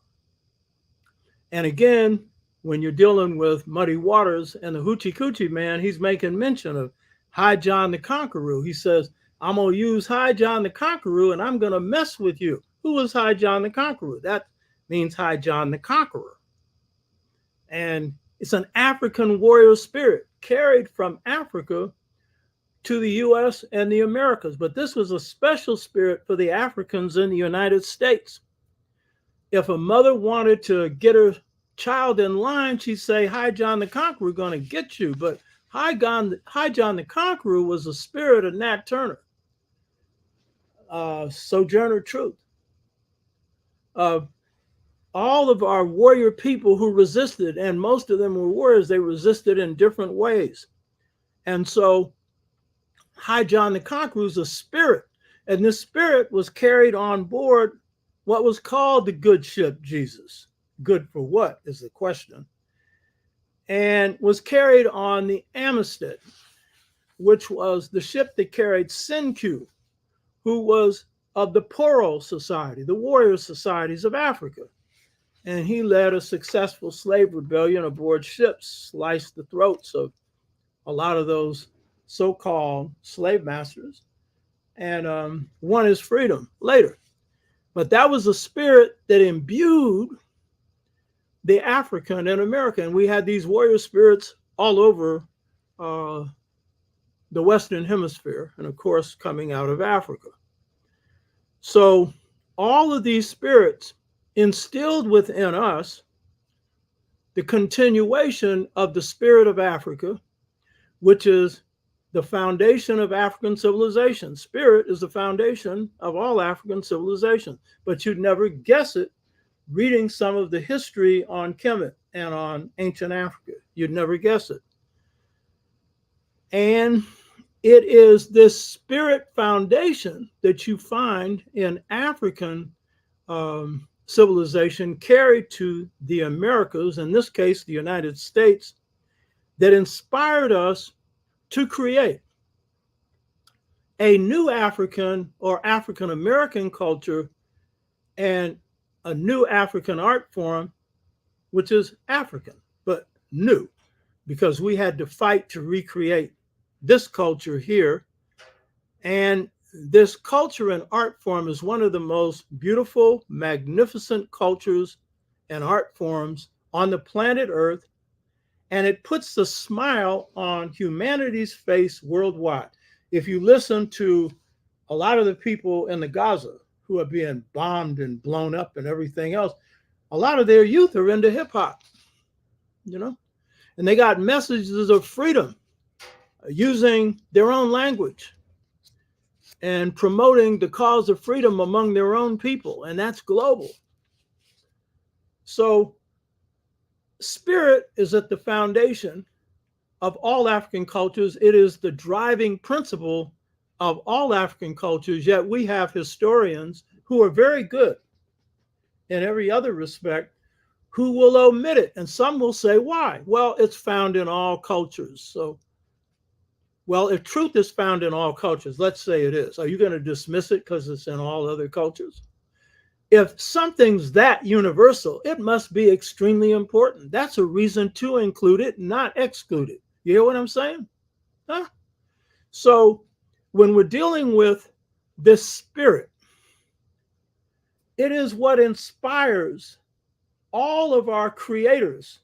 And again, when you're dealing with Muddy Waters and the Hoochie Coochie Man, he's making mention of High John the Conqueror. He says, I'm going to use High John the Conqueror and I'm going to mess with you. Who was High John the Conqueror? That means High John the Conqueror. And it's an African warrior spirit carried from Africa to the U.S. and the Americas. But this was a special spirit for the Africans in the United States. If a mother wanted to get her child in line, she'd say, High John the Conqueror going to get you. But High John the Conqueror was a spirit of Nat Turner, Sojourner Truth. All of our warrior people who resisted, and most of them were warriors, they resisted in different ways. And so High John the Conqueror is a spirit, and this spirit was carried on board what was called the good ship Jesus. Good for what is the question. And was carried on the Amistad, which was the ship that carried Senku, who was of the Poro Society, the warrior societies of Africa. And he led a successful slave rebellion aboard ships, sliced the throats of a lot of those so-called slave masters, and won his freedom later. But that was a spirit that imbued the African and American. We had these warrior spirits all over the Western Hemisphere, and of course, coming out of Africa. So all of these spirits instilled within us the continuation of the spirit of Africa, which is the foundation of African civilization. Spirit is the foundation of all African civilization, but you'd never guess it reading some of the history on Kemet and on ancient Africa. You'd never guess it. And it is this spirit foundation that you find in African civilization carried to the Americas, in this case, the United States, that inspired us to create a new African or African American culture and a new African art form, which is African, but new, because we had to fight to recreate this culture here. And this culture and art form is one of the most beautiful, magnificent cultures and art forms on the planet Earth. And it puts a smile on humanity's face worldwide. If you listen to a lot of the people in the Gaza who are being bombed and blown up and everything else, a lot of their youth are into hip hop, you know, and they got messages of freedom using their own language and promoting the cause of freedom among their own people, and that's global. So spirit is at the foundation of all African cultures. It is the driving principle of all African cultures, yet we have historians who are very good in every other respect, who will omit it. And some will say, why? Well, it's found in all cultures. So, well, if truth is found in all cultures, let's say it is, are you going to dismiss it because it's in all other cultures? If something's that universal, it must be extremely important. That's a reason to include it, not exclude it. You hear what I'm saying? Huh? So when we're dealing with this spirit, it is what inspires all of our creators,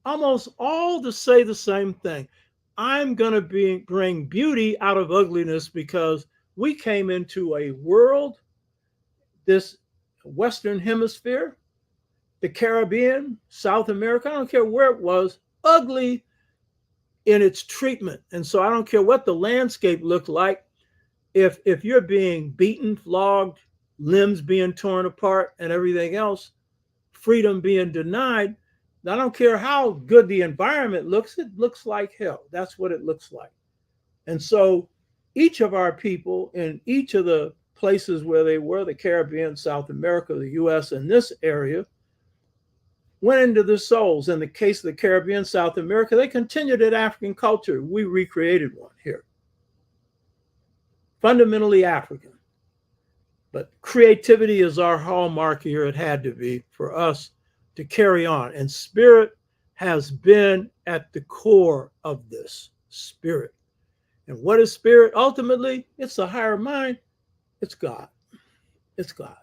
almost all, to say the same thing. I'm going to bring beauty out of ugliness because we came into a world, this Western Hemisphere, the Caribbean, South America, I don't care where it was, ugly in its treatment. And so I don't care what the landscape looked like. If you're being beaten, flogged, limbs being torn apart, and everything else, freedom being denied, I don't care how good the environment looks, it looks like hell. That's what it looks like. And so each of our people in each of the places where they were, the Caribbean, South America, the US, and this area, went into their souls. In the case of the Caribbean, South America, they continued at African culture. We recreated one here. Fundamentally African. But creativity is our hallmark here. It had to be for us to carry on. And spirit has been at the core of this. Spirit. And what is spirit? Ultimately, it's the higher mind. It's God. It's God.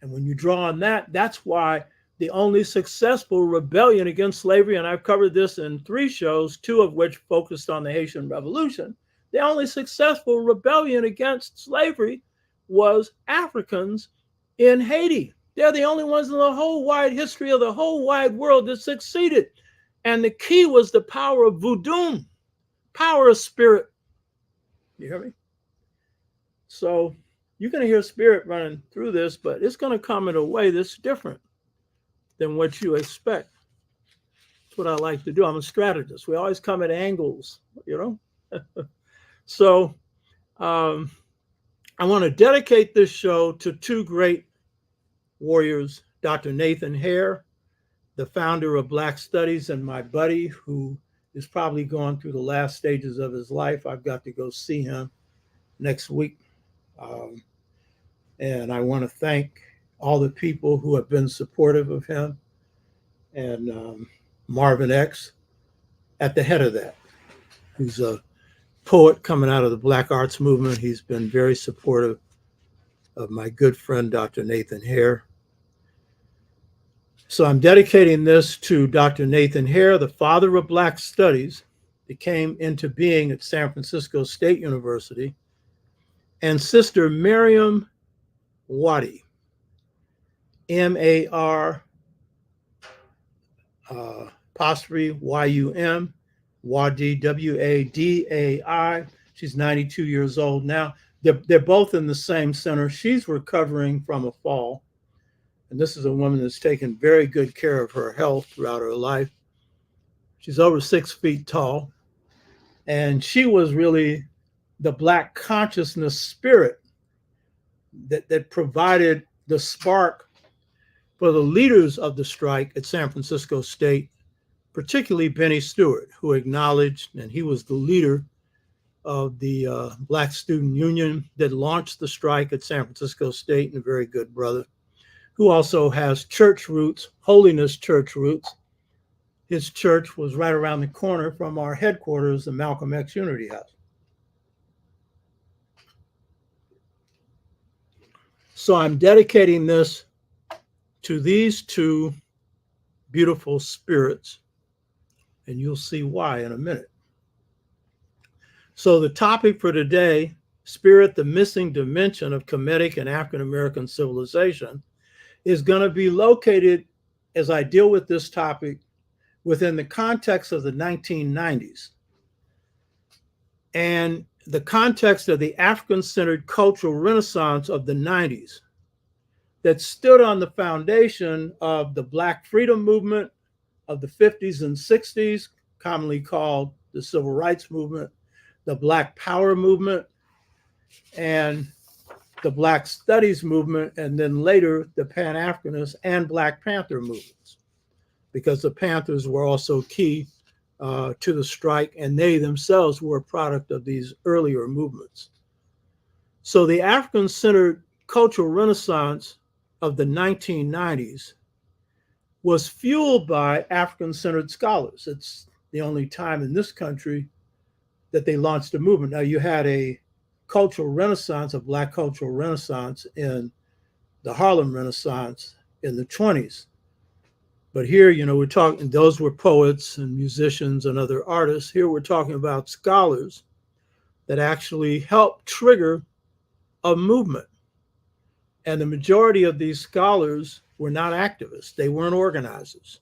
And when you draw on that, that's why the only successful rebellion against slavery, and I've covered this in 3 shows, 2 of which focused on the Haitian Revolution, the only successful rebellion against slavery was Africans in Haiti. They're the only ones in the whole wide history of the whole wide world that succeeded. And the key was the power of voodoo, power of spirit. You hear me? So you're going to hear spirit running through this, but it's going to come in a way that's different than what you expect. That's what I like to do. I'm a strategist. We always come at angles, you know? So I want to dedicate this show to 2 great warriors, Dr. Nathan Hare, the founder of Black Studies, and my buddy who is probably going through the last stages of his life. I've got to go see him next week. And I want to thank all the people who have been supportive of him, and Marvin X at the head of that, who's a poet coming out of the Black arts movement. He's been very supportive of my good friend, Dr. Nathan Hare. So I'm dedicating this to Dr. Nathan Hare, the father of Black Studies, that came into being at San Francisco State University, and Sister Miriam Wadi, M-A-R apostrophe Y-U-M, Wadi, W-A-D-A-I. She's 92 years old now. They're both in the same center. She's recovering from a fall. And this is a woman that's taken very good care of her health throughout her life. She's over 6 feet tall. And she was really the Black consciousness spirit that provided the spark for the leaders of the strike at San Francisco State, particularly Benny Stewart, who acknowledged, and he was the leader of the Black Student Union that launched the strike at San Francisco State, and a very good brother, who also has church roots, Holiness Church roots. His church was right around the corner from our headquarters, the Malcolm X Unity House. So I'm dedicating this to these 2 beautiful spirits, and you'll see why in a minute. So the topic for today, Spirit, the Missing Dimension of Kemetic and African American Civilization, is going to be located, as I deal with this topic, within the context of the 1990s and the context of the African-centered cultural renaissance of the 90s that stood on the foundation of the Black freedom movement of the 50s and 60s, commonly called the Civil Rights Movement, the Black Power movement, and the Black Studies movement, and then later the Pan-Africanist and Black Panther movements, because the Panthers were also key to the strike, and they themselves were a product of these earlier movements. So the African-centered cultural renaissance of the 1990s was fueled by African-centered scholars. It's the only time in this country that they launched a movement. Now, you had a cultural renaissance, a Black cultural renaissance in the Harlem Renaissance in the 20s. But here, we're talking, those were poets and musicians and other artists. Here we're talking about scholars that actually helped trigger a movement. And the majority of these scholars were not activists. They weren't organizers,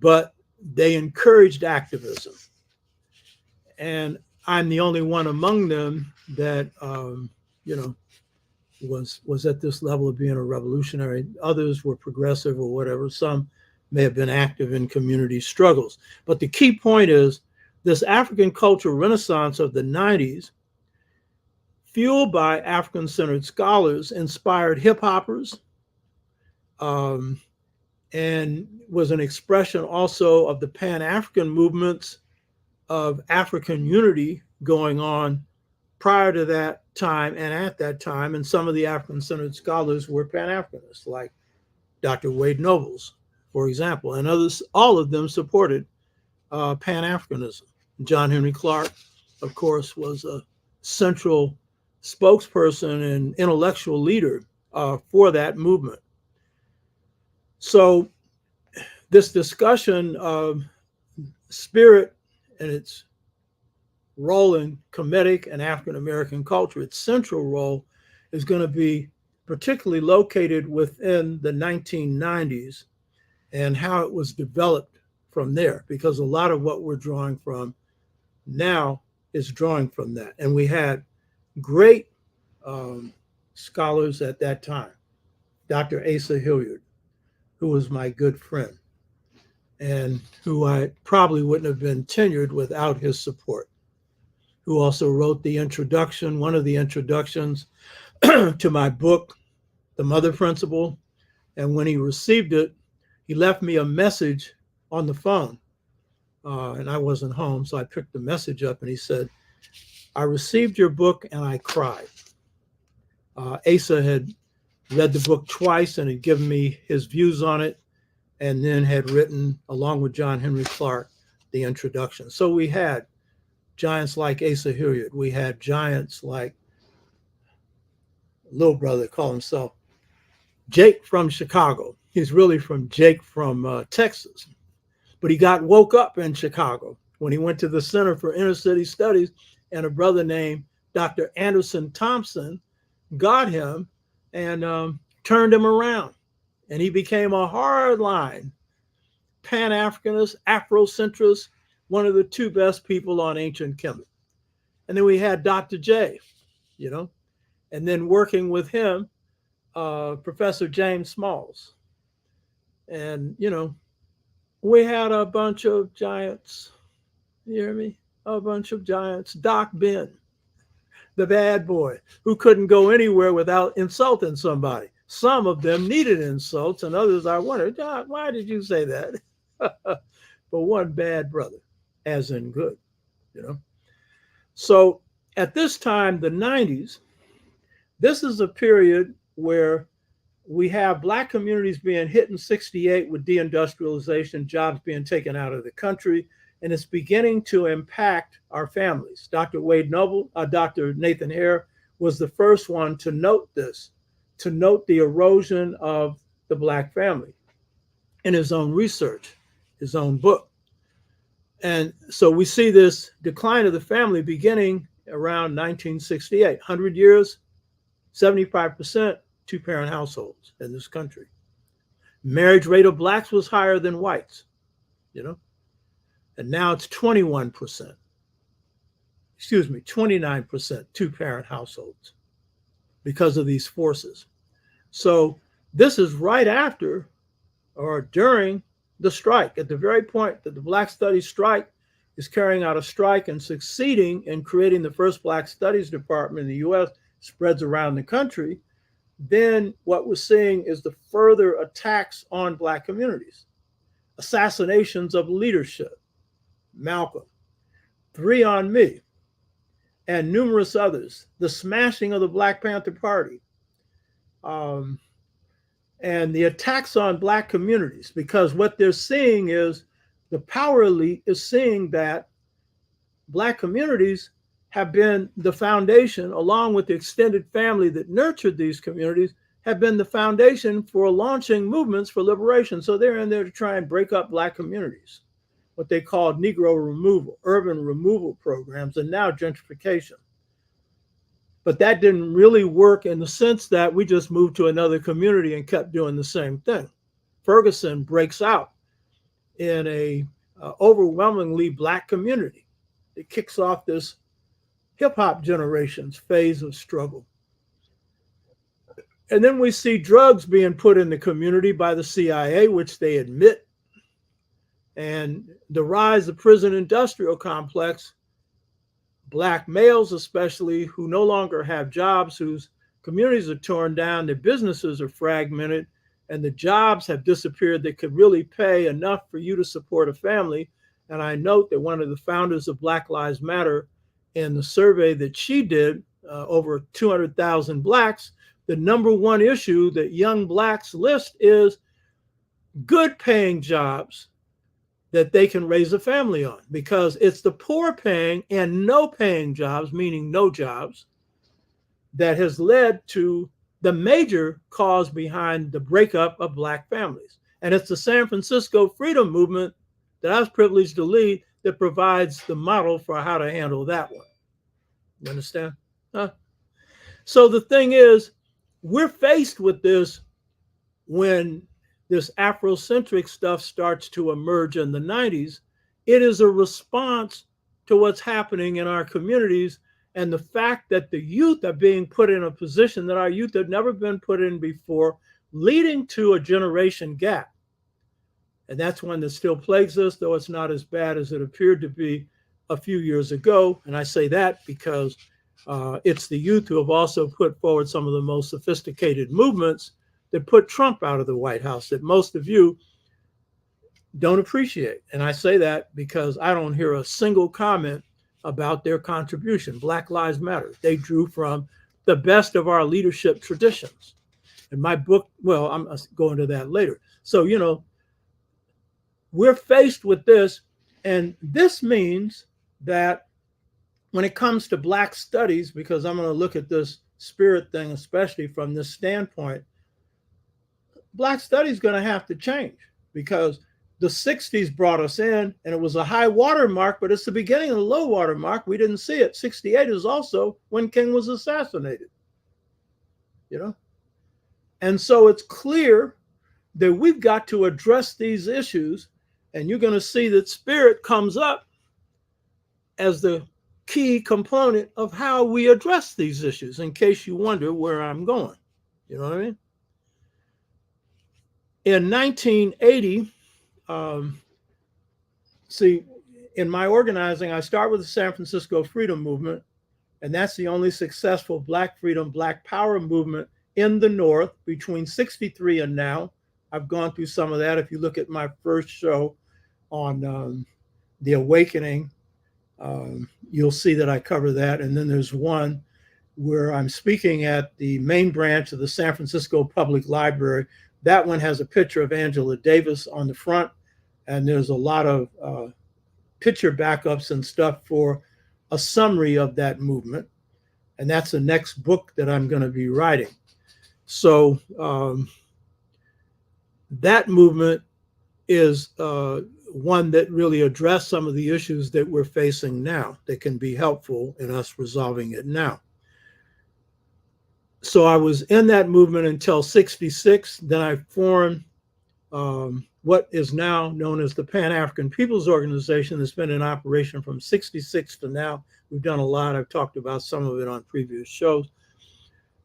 but they encouraged activism. And I'm the only one among them that, was at this level of being a revolutionary. Others were progressive or whatever. Some may have been active in community struggles. But the key point is this African cultural renaissance of the 90s, fueled by African-centered scholars, inspired hip-hoppers, and was an expression also of the Pan-African movements of African unity going on prior to that time and at that time. And some of the African-centered scholars were Pan-Africanists, like Dr. Wade Nobles, for example, and others. All of them supported Pan-Africanism. John Henry Clark, of course, was a central spokesperson and intellectual leader for that movement. So this discussion of spirit and its role in Kemetic and African American culture, its central role, is going to be particularly located within the 1990s and how it was developed from there, because a lot of what we're drawing from now is drawing from that. And we had great scholars at that time. Dr. Asa Hilliard, who was my good friend and who I probably wouldn't have been tenured without his support, who also wrote the introduction, one of the introductions to my book, The Mother Principle. And when he received it, he left me a message on the phone. And I wasn't home, so I picked the message up and he said, "I received your book and I cried." Asa had read the book twice and had given me his views on it, and then had written, along with John Henry Clark, the introduction. So we had giants like Asa Hilliard. We had giants like little brother called himself Jake from Chicago. He's really from Jake from Texas. But he got woke up in Chicago when he went to the Center for Inner City Studies, and a brother named Dr. Anderson Thompson got him and turned him around. And he became a hardline Pan-Africanist, Afrocentrist, one of the two best people on ancient Kemet. And then we had Dr. J, and then working with him, Professor James Smalls. And, we had a bunch of giants, you hear me? A bunch of giants. Doc Ben, the bad boy, who couldn't go anywhere without insulting somebody. Some of them needed insults, and others I wondered, God, why did you say that? But one bad brother, as in good, So at this time, the 90s, this is a period where we have Black communities being hit in 68 with deindustrialization, jobs being taken out of the country, and it's beginning to impact our families. Dr. Wade Noble, Dr. Nathan Hare was the first one to note this, to note the erosion of the Black family in his own research, his own book. And so we see this decline of the family beginning around 1968, 100 years, 75% two-parent households in this country. Marriage rate of Blacks was higher than whites, and now it's 29% two-parent households because of these forces. So this is right after or during the strike, at the very point that the Black Studies strike is carrying out a strike and succeeding in creating the first Black Studies department in the U.S. spreads around the country, then what we're seeing is the further attacks on Black communities, assassinations of leadership, Malcolm, 3 on Me, and numerous others, the smashing of the Black Panther Party, and the attacks on Black communities, because what they're seeing is the power elite is seeing that Black communities have been the foundation, along with the extended family that nurtured these communities, have been the foundation for launching movements for liberation. So they're in there to try and break up Black communities, what they called Negro removal, urban removal programs, and now gentrification. But that didn't really work in the sense that we just moved to another community and kept doing the same thing. Ferguson breaks out in a overwhelmingly Black community. It kicks off this hip hop generation's phase of struggle. And then we see drugs being put in the community by the CIA, which they admit, and the rise of prison industrial complex, Black males especially, who no longer have jobs, whose communities are torn down, their businesses are fragmented, and the jobs have disappeared that could really pay enough for you to support a family. And I note that one of the founders of Black Lives Matter, in the survey that she did, over 200,000 Blacks, the number one issue that young Blacks list is good paying jobs that they can raise a family on, because it's the poor paying and no paying jobs, meaning no jobs, that has led to the major cause behind the breakup of Black families. And it's the San Francisco Freedom Movement that I was privileged to lead that provides the model for how to handle that one. You understand? Huh? So the thing is, we're faced with this when this Afrocentric stuff starts to emerge in the 90s. It is a response to what's happening in our communities and the fact that the youth are being put in a position that our youth have never been put in before, leading to a generation gap. And that's one that still plagues us, though it's not as bad as it appeared to be a few years ago. And I say that because it's the youth who have also put forward some of the most sophisticated movements that put Trump out of the White House that most of you don't appreciate. And I say that because I don't hear a single comment about their contribution. Black Lives Matter. They drew from the best of our leadership traditions. In my book, well, I'm going to that later. So, you know, we're faced with this, and this means that when it comes to Black studies, because I'm going to look at this spirit thing, especially from this standpoint, Black studies is going to have to change, because the 60s brought us in and it was a high water mark, but it's the beginning of the low water mark. We didn't see it. 68 is also when King was assassinated, you know? And so it's clear that we've got to address these issues, and you're going to see that spirit comes up as the key component of how we address these issues, in case you wonder where I'm going. You know what I mean? In 1980, see, in my organizing, I start with the San Francisco Freedom Movement, and that's the only successful Black freedom, Black power movement in the North between 63 and now. I've gone through some of that. If you look at my first show on the Awakening, you'll see that I cover that. And then there's one where I'm speaking at the main branch of the San Francisco Public Library. That one has a picture of Angela Davis on the front, and there's a lot of picture backups and stuff for a summary of that movement. And that's the next book that I'm going to be writing. So that movement is one that really addressed some of the issues that we're facing now that can be helpful in us resolving it now. So I was in that movement until 66. Then I formed what is now known as the Pan-African People's Organization, that's been in operation from 66 to now. We've done a lot. I've talked about some of it on previous shows.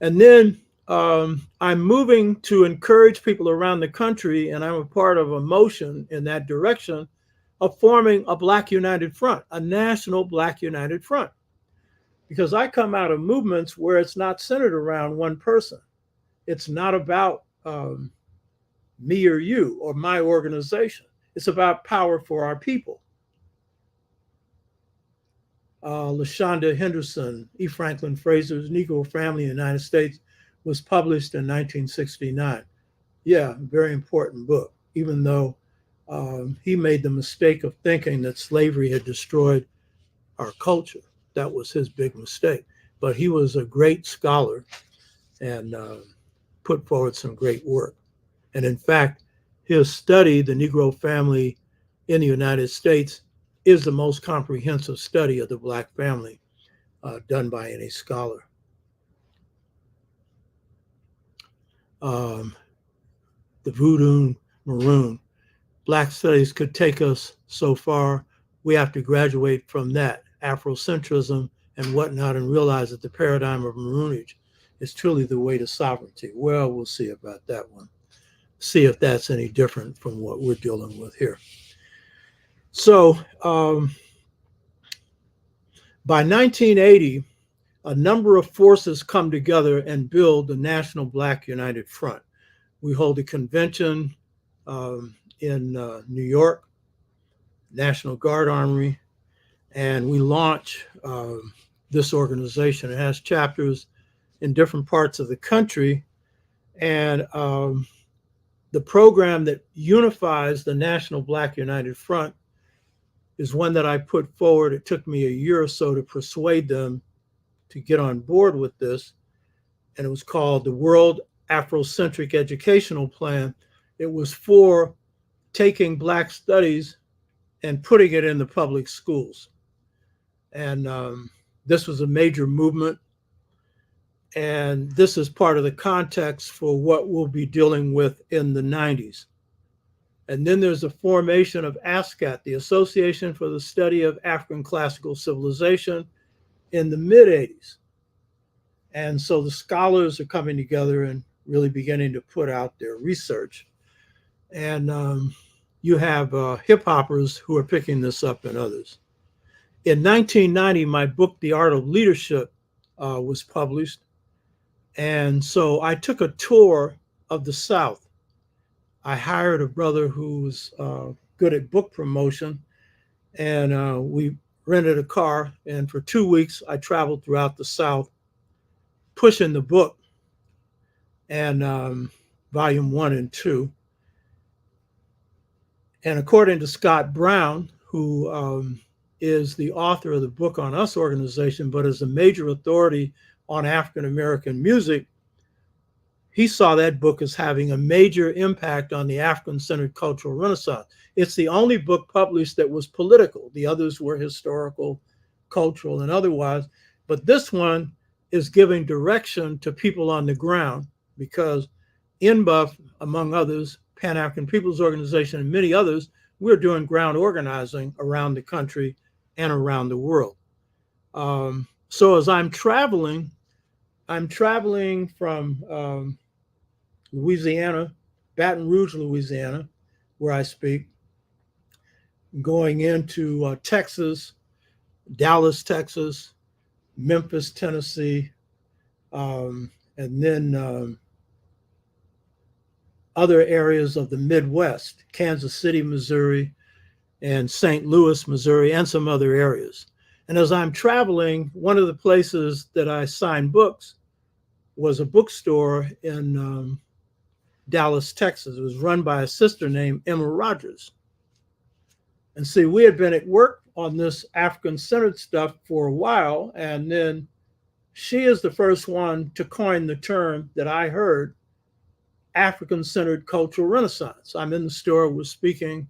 And then I'm moving to encourage people around the country, and I'm a part of a motion in that direction of forming a Black United Front, a national Black United Front. because I come out of movements where it's not centered around one person. It's not about me or you or my organization. It's about power for our people. LaShonda Henderson, E. Franklin Fraser's Negro Family in the United States was published in 1969. Yeah, very important book, even though he made the mistake of thinking that slavery had destroyed our culture. That was his big mistake. But he was a great scholar and put forward some great work. And in fact, his study, The Negro Family in the United States, is the most comprehensive study of the Black family done by any scholar. The Voodoo Maroon. Black studies could take us so far. We have to graduate from that Afrocentrism and whatnot and realize that the paradigm of Maroonage is truly the way to sovereignty. Well, we'll see about that one. See if that's any different from what we're dealing with here. So by 1980, a number of forces come together and build the National Black United Front. We hold a convention in New York, National Guard Armory, and we launch this organization. It has chapters in different parts of the country, and the program that unifies the National Black United Front is one that I put forward. It took me a year or so to persuade them to get on board with this, and it was called the World Afrocentric Educational Plan. It was for taking Black studies and putting it in the public schools. And this was a major movement. And this is part of the context for what we'll be dealing with in the 90s. And then there's a formation of ASCAT, the Association for the Study of African Classical Civilization, in the mid-80s. And so the scholars are coming together and really beginning to put out their research. And you have hip-hoppers who are picking this up and others. In 1990, my book, The Art of Leadership, was published. And so I took a tour of the South. I hired a brother who was good at book promotion, and we rented a car. And for 2 weeks, I traveled throughout the South, pushing the book and volume 1 and 2. And according to Scott Brown, who is the author of the Book on Us organization, but is a major authority on African American music, he saw that book as having a major impact on the African-centered cultural renaissance. It's the only book published that was political. The others were historical, cultural, and otherwise. But this one is giving direction to people on the ground, because NBUF, among others, Pan-African People's Organization, and many others, we're doing ground organizing around the country and around the world. So as I'm traveling from Louisiana, Baton Rouge, Louisiana, where I speak, going into Texas, Dallas, Texas, Memphis, Tennessee, and then other areas of the Midwest, Kansas City, Missouri, and St. Louis, Missouri, and some other areas. And as I'm traveling, one of the places that I signed books was a bookstore in Dallas, Texas. It was run by a sister named Emma Rogers. And see, we had been at work on this African-centered stuff for a while, and then she is the first one to coin the term that I heard, African-centered cultural renaissance. I'm in the store, we're speaking,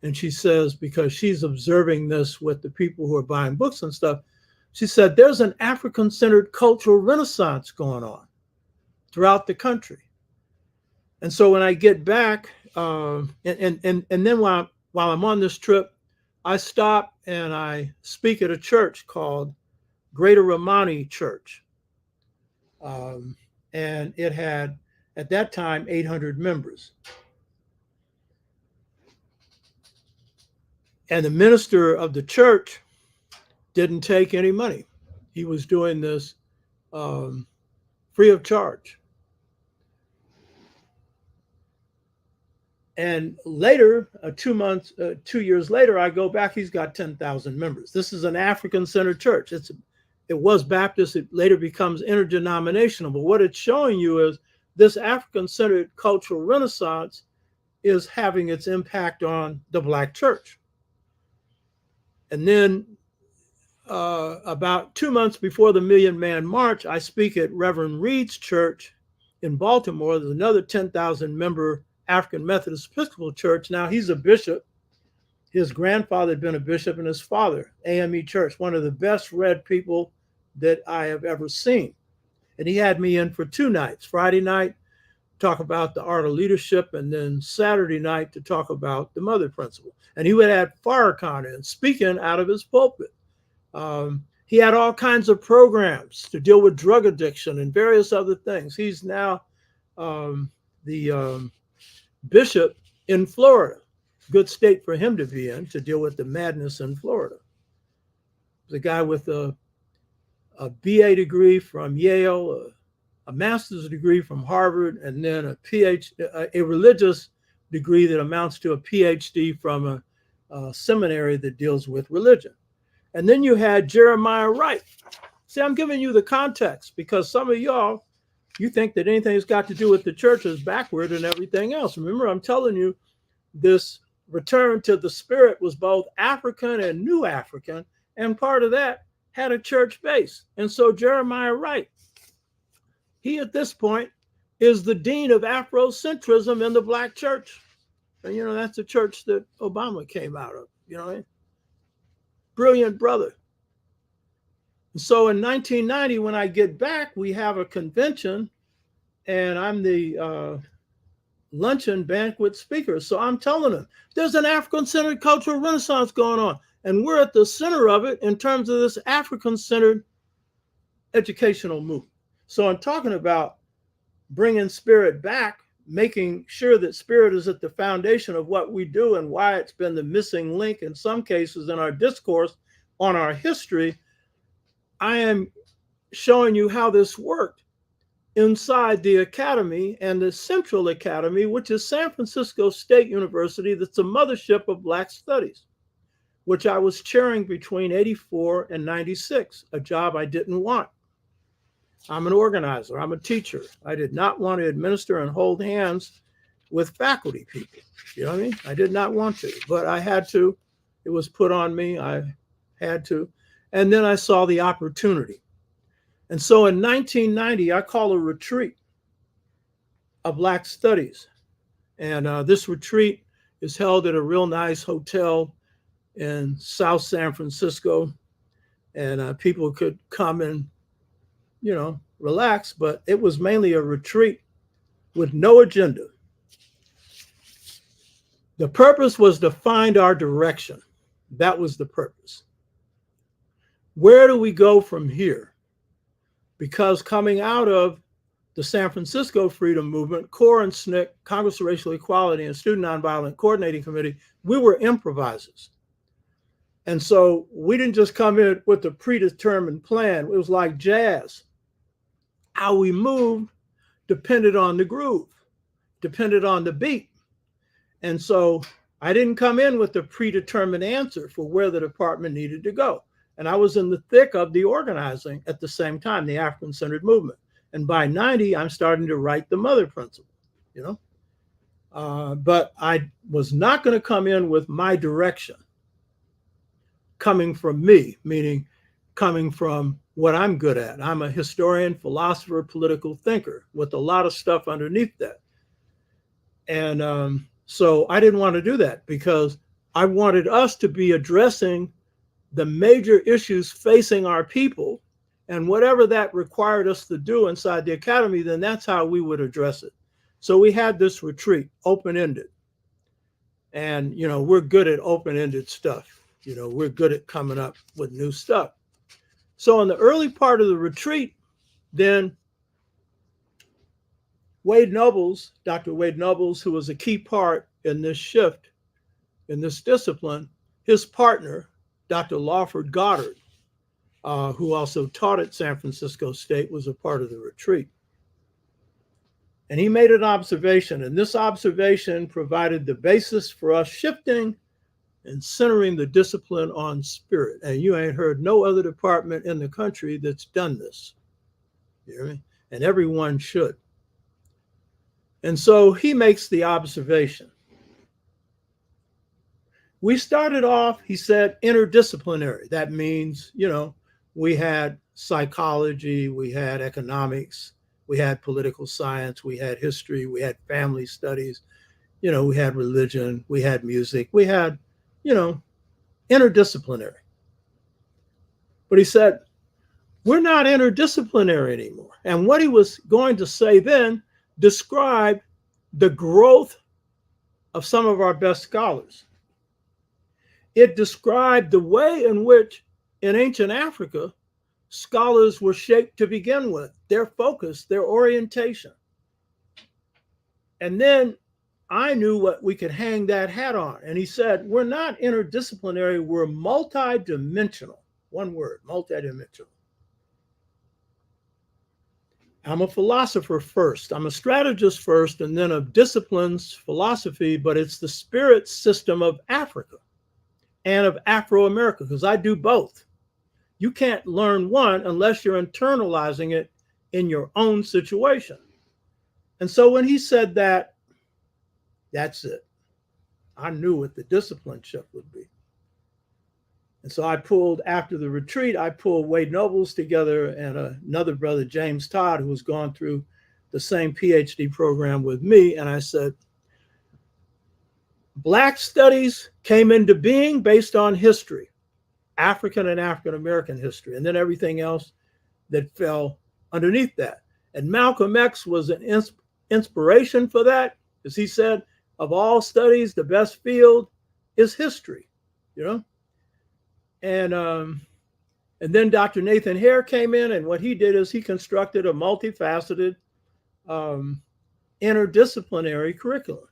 and she says, because she's observing this with the people who are buying books and stuff, she said, there's an African-centered cultural renaissance going on throughout the country. And so when I get back, and then while I'm on this trip, I stop and I speak at a church called Greater Romani Church. And it had, at that time, 800 members. And the minister of the church didn't take any money. He was doing this free of charge. And later, 2 years later, I go back. He's got 10,000 members. This is an African-centered church. It was Baptist. It later becomes interdenominational. But what it's showing you is this African-centered cultural renaissance is having its impact on the Black church. And then about 2 months before the Million Man March, I speak at Reverend Reed's church in Baltimore. There's another 10,000 member African Methodist Episcopal church. Now he's a bishop. His grandfather had been a bishop, and his father, AME Church, one of the best read people that I have ever seen. And he had me in for 2 nights. Friday night, talk about the art of leadership, and then Saturday night to talk about the mother principle. And he would add Farrakhan in, speaking out of his pulpit. He had all kinds of programs to deal with drug addiction and various other things. He's now the bishop in Florida. Good state for him to be in to deal with the madness in Florida. The guy with a BA degree from Yale, a master's degree from Harvard, and then a religious degree that amounts to a PhD from a seminary that deals with religion. And then you had Jeremiah Wright. See, I'm giving you the context because some of y'all, you think that anything that's got to do with the church is backward and everything else. Remember, I'm telling you, this return to the spirit was both African and New African, and part of that had a church base. And so Jeremiah Wright, he at this point is the dean of Afrocentrism in the Black church. And, you know, that's the church that Obama came out of, you know, brilliant brother. And so in 1990, when I get back, we have a convention, and I'm the luncheon banquet speaker. So I'm telling them there's an African-centered cultural renaissance going on, and we're at the center of it in terms of this African-centered educational movement. So I'm talking about bringing spirit back, making sure that spirit is at the foundation of what we do and why it's been the missing link in some cases in our discourse on our history. I am showing you how this worked inside the academy and the Central Academy, which is San Francisco State University, that's a mothership of Black Studies, which I was chairing between 84 and 96, a job I didn't want. I'm an organizer, I'm a teacher. I did not want to administer and hold hands with faculty people. You know what I mean? I did not want to, but I had to. It was put on me, I had to. And then I saw the opportunity. And so in 1990, I call a retreat of Black Studies. And this retreat is held at a real nice hotel in South San Francisco. And people could come and, you know, relax, but it was mainly a retreat with no agenda. The purpose was to find our direction. That was the purpose. Where do we go from here? Because coming out of the San Francisco Freedom Movement, CORE and SNCC, Congress of Racial Equality, and Student Nonviolent Coordinating Committee, we were improvisers. And so we didn't just come in with a predetermined plan. It was like jazz. How we moved depended on the groove, depended on the beat. And so I didn't come in with a predetermined answer for where the department needed to go. And I was in the thick of the organizing at the same time, the African-centered movement. And by 90, I'm starting to write the mother principle, you know. But I was not going to come in with my direction coming from me, meaning coming from what I'm good at. I'm a historian, philosopher, political thinker with a lot of stuff underneath that. And so I didn't want to do that because I wanted us to be addressing the major issues facing our people, and whatever that required us to do inside the academy, then that's how we would address it. So we had this retreat, open-ended. And, you know, we're good at open-ended stuff. You know, we're good at coming up with new stuff. So in the early part of the retreat, then Wade Nobles, Dr. Wade Nobles, who was a key part in this shift, in this discipline, his partner, Dr. Lawford Goddard, who also taught at San Francisco State, was a part of the retreat. And he made an observation, and this observation provided the basis for us shifting and centering the discipline on spirit. And you ain't heard no other department in the country that's done this. You hear me? And everyone should. And so he makes the observation. We started off, he said, interdisciplinary. That means, we had psychology, we had economics, we had political science, we had history, we had family studies, we had religion, we had music, we had, interdisciplinary. But he said, we're not interdisciplinary anymore. And what he was going to say then described the growth of some of our best scholars. It described the way in which in ancient Africa, scholars were shaped to begin with, their focus, their orientation. And then I knew what we could hang that hat on. And he said, we're not interdisciplinary, we're multidimensional. One word, multidimensional. I'm a philosopher first. I'm a strategist first, and then of disciplines, philosophy, but it's the spirit system of Africa and of Afro-America, because I do both. You can't learn one unless you're internalizing it in your own situation. And so when he said that, that's it. I knew what the discipline shift would be. And so I pulled, after the retreat, I pulled Wade Nobles together and another brother, James Todd, who was going through the same PhD program with me. And I said, Black studies came into being based on history, African and African American history, and then everything else that fell underneath that. And Malcolm X was an inspiration for that, as he said, of all studies, the best field is history, And then Dr. Nathan Hare came in, and what he did is he constructed a multifaceted interdisciplinary curriculum.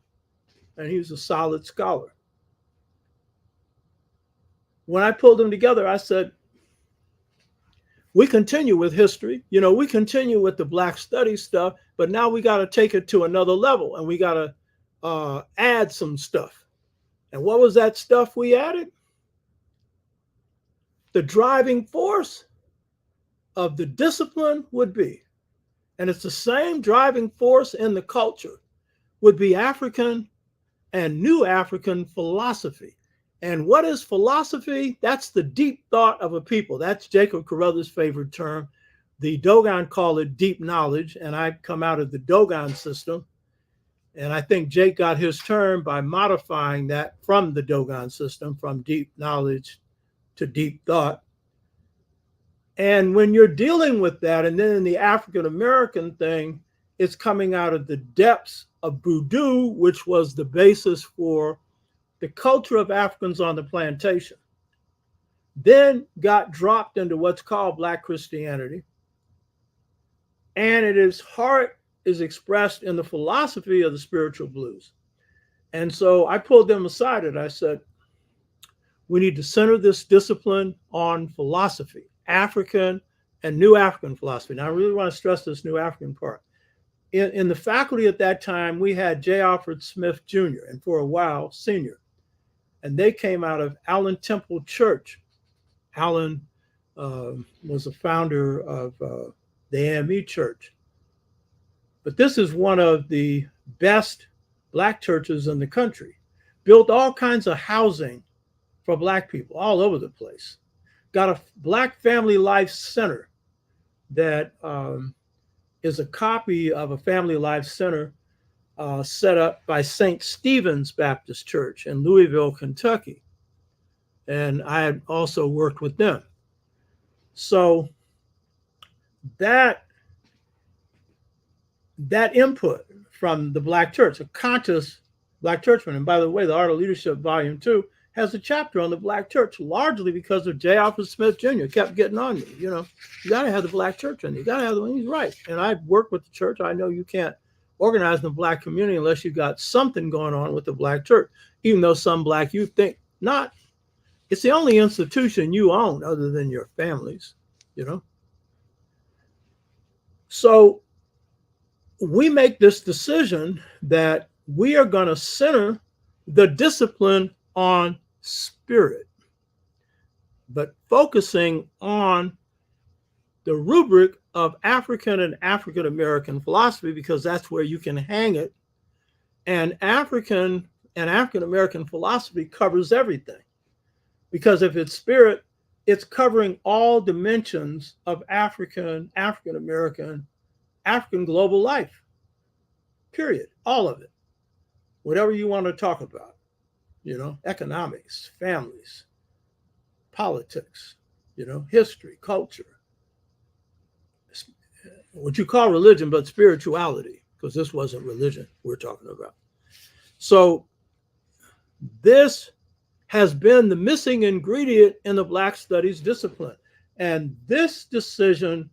And he was a solid scholar. When I pulled them together, I said, we continue with history, we continue with the Black studies stuff, but now we got to take it to another level, and we got to add some stuff. And what was that stuff we added? The driving force of the discipline would be, and it's the same driving force in the culture, would be African and New African philosophy. And what is philosophy? That's the deep thought of a people. That's Jacob Carruthers' favorite term. The Dogon call it deep knowledge, and I come out of the Dogon system. And I think Jake got his term by modifying that from the Dogon system, from deep knowledge to deep thought. And when you're dealing with that, and then in the African American thing, it's coming out of the depths of voodoo, which was the basis for the culture of Africans on the plantation, then got dropped into what's called Black Christianity. And its heart is expressed in the philosophy of the spiritual blues. And so I pulled them aside and I said, we need to center this discipline on philosophy, African and New African philosophy. Now, I really want to stress this New African part. In the faculty at that time, we had J. Alfred Smith Jr. and for a while, Sr. And they came out of Allen Temple Church. Allen was a founder of the AME Church. But this is one of the best Black churches in the country. Built all kinds of housing for Black people all over the place. Got a Black Family Life Center that is a copy of a Family Life Center set up by St. Stephen's Baptist Church in Louisville, Kentucky. And I had also worked with them. So that input from the Black church, a conscious Black churchman, and by the way, the Art of Leadership Volume 2 has a chapter on the Black church, largely because of J. Alfred Smith Jr. kept getting on me. You got to have the Black church in. You got to have the one. He's right. And I've worked with the church. I know you can't organize the Black community unless you've got something going on with the Black church, even though some Black youth think not. It's the only institution you own other than your families. you know. So we make this decision that we are going to center the discipline on spirit, but focusing on the rubric of African and African American philosophy, because that's where you can hang it. And African and African American philosophy covers everything. Because if it's spirit, it's covering all dimensions of African, African American, African global life, period. All of it. Whatever you want to talk about, economics, families, politics, history, culture, what you call religion, but spirituality, because this wasn't religion we're talking about. So this has been the missing ingredient in the Black Studies discipline. And this decision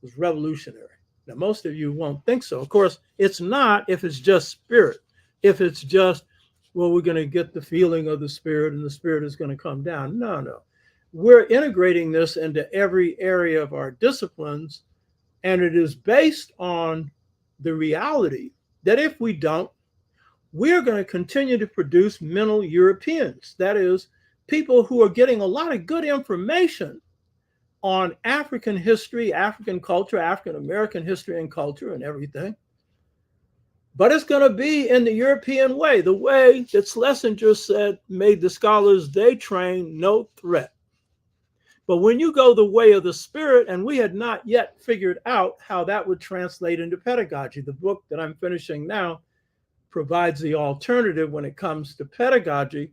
was revolutionary. Now, most of you won't think so. Of course, it's not if it's just spirit. If it's just, well, we're going to get the feeling of the spirit and the spirit is going to come down. No. We're integrating this into every area of our disciplines. And it is based on the reality that if we don't, we're going to continue to produce mental Europeans. That is, people who are getting a lot of good information on African history, African culture, African American history and culture and everything. But it's going to be in the European way, the way that Schlesinger said made the scholars they train no threat. But when you go the way of the spirit, and we had not yet figured out how that would translate into pedagogy. The book that I'm finishing now provides the alternative when it comes to pedagogy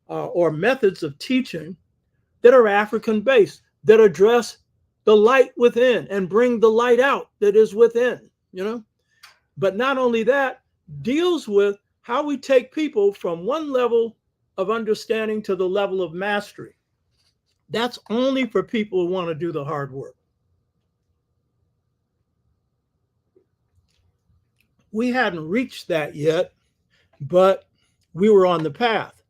or methods of teaching that are African-based, that address the light within and bring the light out that is within, But not only that, deals with how we take people from one level of understanding to the level of mastery. That's only for people who want to do the hard work. We hadn't reached that yet, but we were on the path.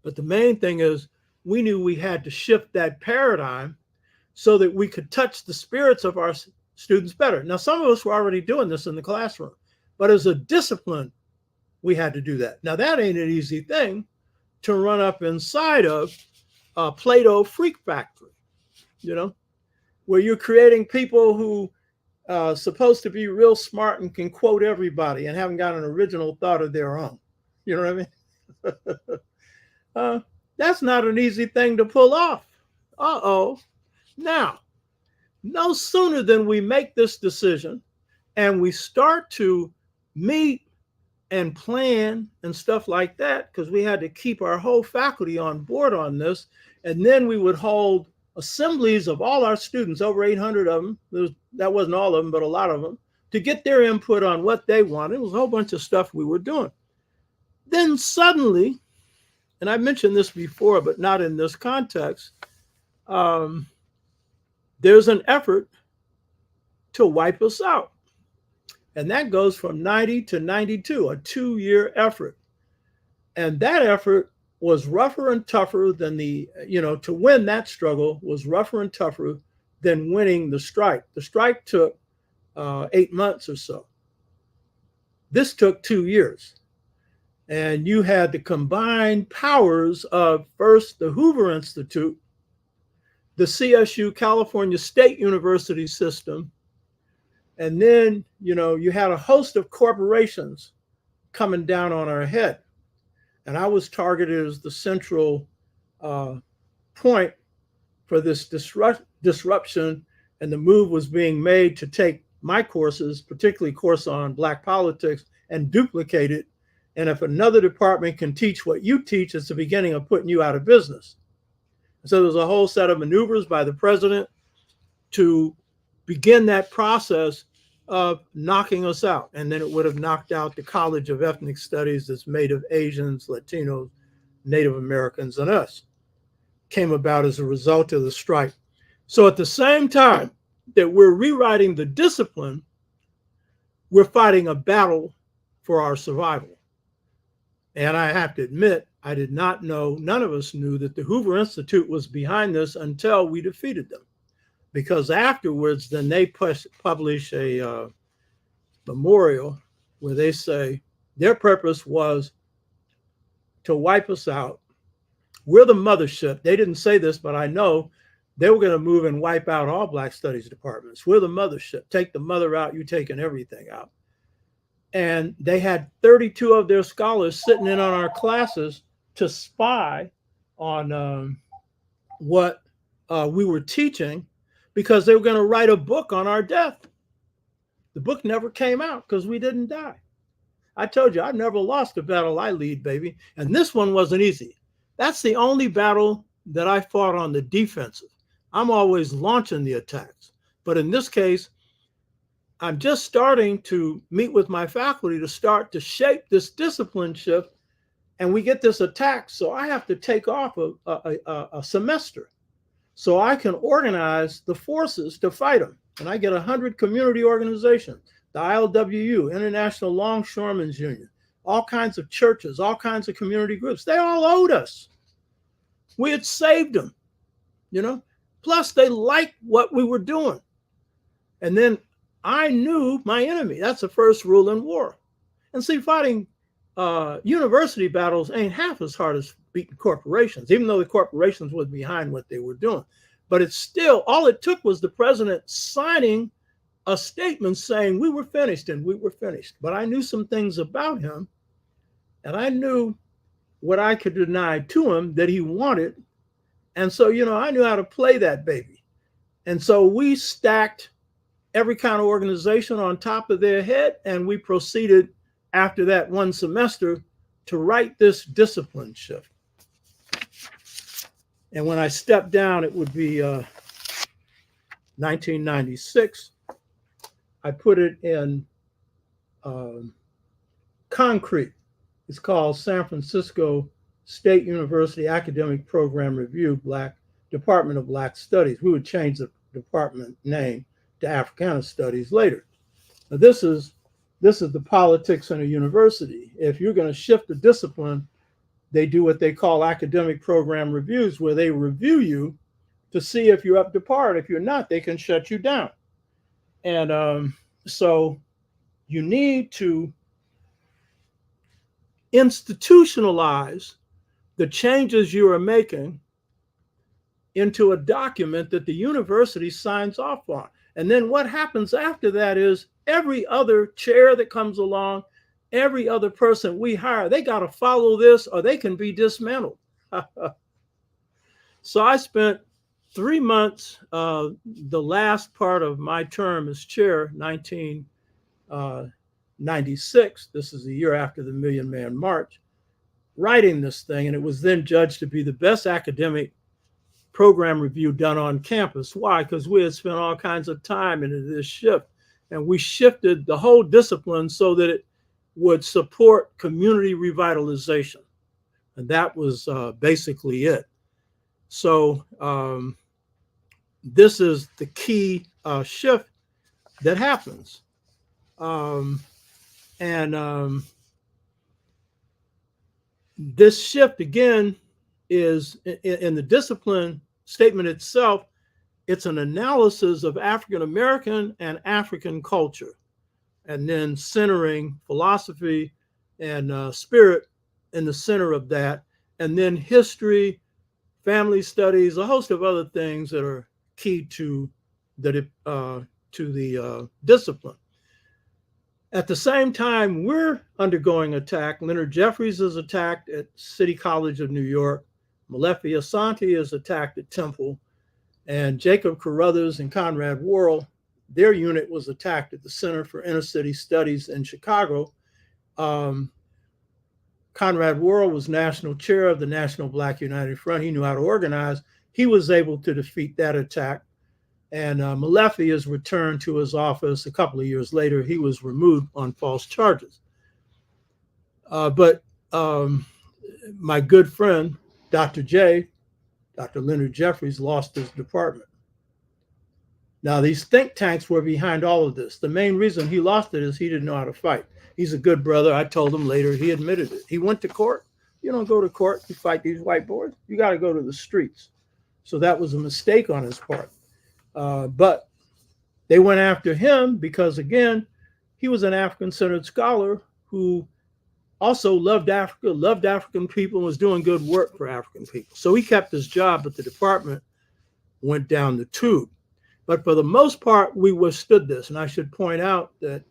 But the main thing is we knew we had to shift that paradigm so that we could touch the spirits of our students better. Now, some of us were already doing this in the classroom, but as a discipline, we had to do that. Now, that ain't an easy thing to run up inside of a Plato freak factory, where you're creating people who are supposed to be real smart and can quote everybody and haven't got an original thought of their own. You know what I mean? That's not an easy thing to pull off. Now, no sooner than we make this decision and we start to meet and plan and stuff like that, because we had to keep our whole faculty on board on this. And then we would hold assemblies of all our students, over 800 of them. That wasn't all of them, but a lot of them, to get their input on what they wanted. It was a whole bunch of stuff we were doing. Then suddenly, and I mentioned this before, but not in this context, there's an effort to wipe us out. And that goes from 90 to 92, a 2-year effort. And that effort was rougher and tougher than to win that struggle was rougher and tougher than winning the strike. The strike took 8 months or so. This took 2 years. And you had the combined powers of first the Hoover Institute, the CSU, California State University system, and then, you had a host of corporations coming down on our head. And I was targeted as the central point for this disruption. And the move was being made to take my courses, particularly course on Black politics, and duplicate it. And if another department can teach what you teach, it's the beginning of putting you out of business. So there's a whole set of maneuvers by the president to begin that process of knocking us out. And then it would have knocked out the College of Ethnic Studies that's made of Asians, Latinos, Native Americans, and us. Came about as a result of the strike. So at the same time that we're rewriting the discipline, we're fighting a battle for our survival. And I have to admit, I did not know, none of us knew that the Hoover Institute was behind this until we defeated them. because afterwards, then they publish a memorial where they say their purpose was to wipe us out. We're the mothership. They didn't say this, but I know they were going to move and wipe out all Black studies departments. We're the mothership. Take the mother out, you're taking everything out. And they had 32 of their scholars sitting in on our classes to spy on what we were teaching, because they were going to write a book on our death. The book never came out because we didn't die. I told you, I've never lost a battle I lead, baby. And this one wasn't easy. That's the only battle that I fought on the defensive. I'm always launching the attacks. But in this case, I'm just starting to meet with my faculty to start to shape this discipline shift. And we get this attack. So I have to take off a semester so I can organize the forces to fight them. And I get 100 community organizations, the ILWU, International Longshoremen's Union, all kinds of churches, all kinds of community groups. They all owed us. We had saved them, you know. Plus, they liked what we were doing. And then I knew my enemy. That's the first rule in war. And see, fighting university battles ain't half as hard as beating corporations, even though the corporations were behind what they were doing. But it's still, all it took was the president signing a statement saying we were finished, and we were finished. But I knew some things about him, and I knew what I could deny to him that he wanted. And so, you know, I knew how to play that baby. And so we stacked every kind of organization on top of their head, and we proceeded after that one semester to write this discipline shift. And when I stepped down, it would be 1996. I put it in concrete. It's called San Francisco State University Academic Program Review, Department of Black Studies. We would change the department name to Africana Studies later. Now, this is the politics in a university. If you're going to shift the discipline, they do what they call academic program reviews, where they review you to see if you're up to par. If you're not, they can shut you down. And so you need to institutionalize the changes you are making into a document that the university signs off on. And then what happens after that is every other chair that comes along, every other person we hire, they got to follow this or they can be dismantled. So I spent 3 months, the last part of my term as chair, 1996, this is the year after the Million Man March, writing this thing. And it was then judged to be the best academic program review done on campus. Why? Because we had spent all kinds of time into this shift. And we shifted the whole discipline so that it would support community revitalization. And that was basically it. So this is the key shift that happens. This shift, again, is in the discipline statement itself. It's an analysis of African American and African culture, and then centering philosophy and spirit in the center of that, and then history, family studies, a host of other things that are key to the discipline. At the same time, we're undergoing attack. Leonard Jeffries is attacked at City College of New York. Molefi Asante is attacked at Temple. And Jacob Carruthers and Conrad Worrell, their unit was attacked at the Center for Inner City Studies in Chicago. Conrad Worrell was national chair of the National Black United Front. He knew how to organize. He was able to defeat that attack. And Molefi is returned to his office a couple of years later. He was removed on false charges. But my good friend, Dr. Leonard Jeffries, lost his department. Now, these think tanks were behind all of this. The main reason he lost it is he didn't know how to fight. He's a good brother. I told him later, he admitted it. He went to court. You don't go to court to fight these white boys. You got to go to the streets. So that was a mistake on his part. But they went after him because, again, he was an African-centered scholar who also loved Africa, loved African people, and was doing good work for African people. So he kept his job, but the department went down the tube. But for the most part, we withstood this. And I should point out that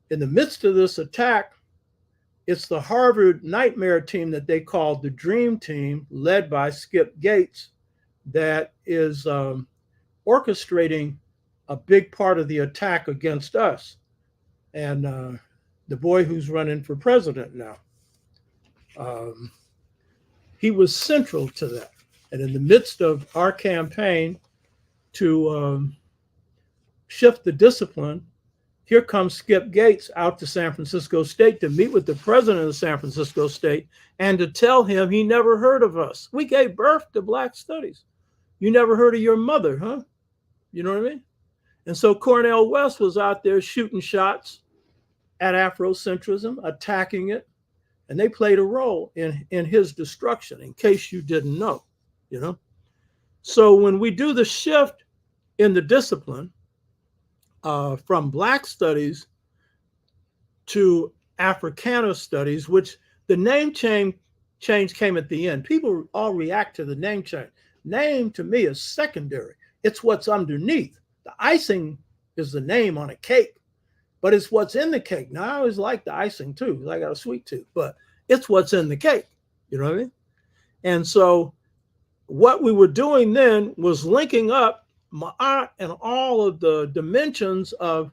in the midst of this attack, it's the Harvard nightmare team that they called the Dream Team, led by Skip Gates, that is orchestrating a big part of the attack against us. And the boy who's running for president now, he was central to that. And in the midst of our campaign to shift the discipline, here comes Skip Gates out to San Francisco State to meet with the president of San Francisco State and to tell him he never heard of us. We gave birth to Black studies. You never heard of your mother, huh? You know what I mean? And so Cornel West was out there shooting shots at Afrocentrism, attacking it, and they played a role in his destruction, in case you didn't know, you know? So when we do the shift in the discipline, from Black studies to Africana studies, which the name change came at the end. People all react to the name change. Name to me is secondary. It's what's underneath. The icing is the name on a cake, but it's what's in the cake. Now, I always like the icing too, because I got a sweet tooth, but it's what's in the cake. You know what I mean? And so what we were doing then was linking up Ma'at and all of the dimensions of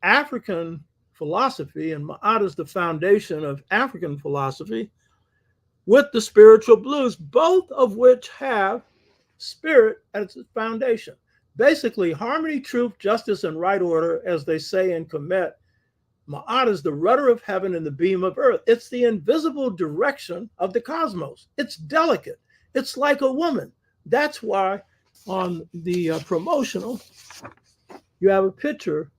African philosophy, and Ma'at is the foundation of African philosophy, with the spiritual blues, both of which have spirit at its foundation. Basically, harmony, truth, justice, and right order, as they say in Kemet. Ma'at is the rudder of heaven and the beam of earth. It's the invisible direction of the cosmos. It's delicate. It's like a woman. That's why on the promotional, you have a picture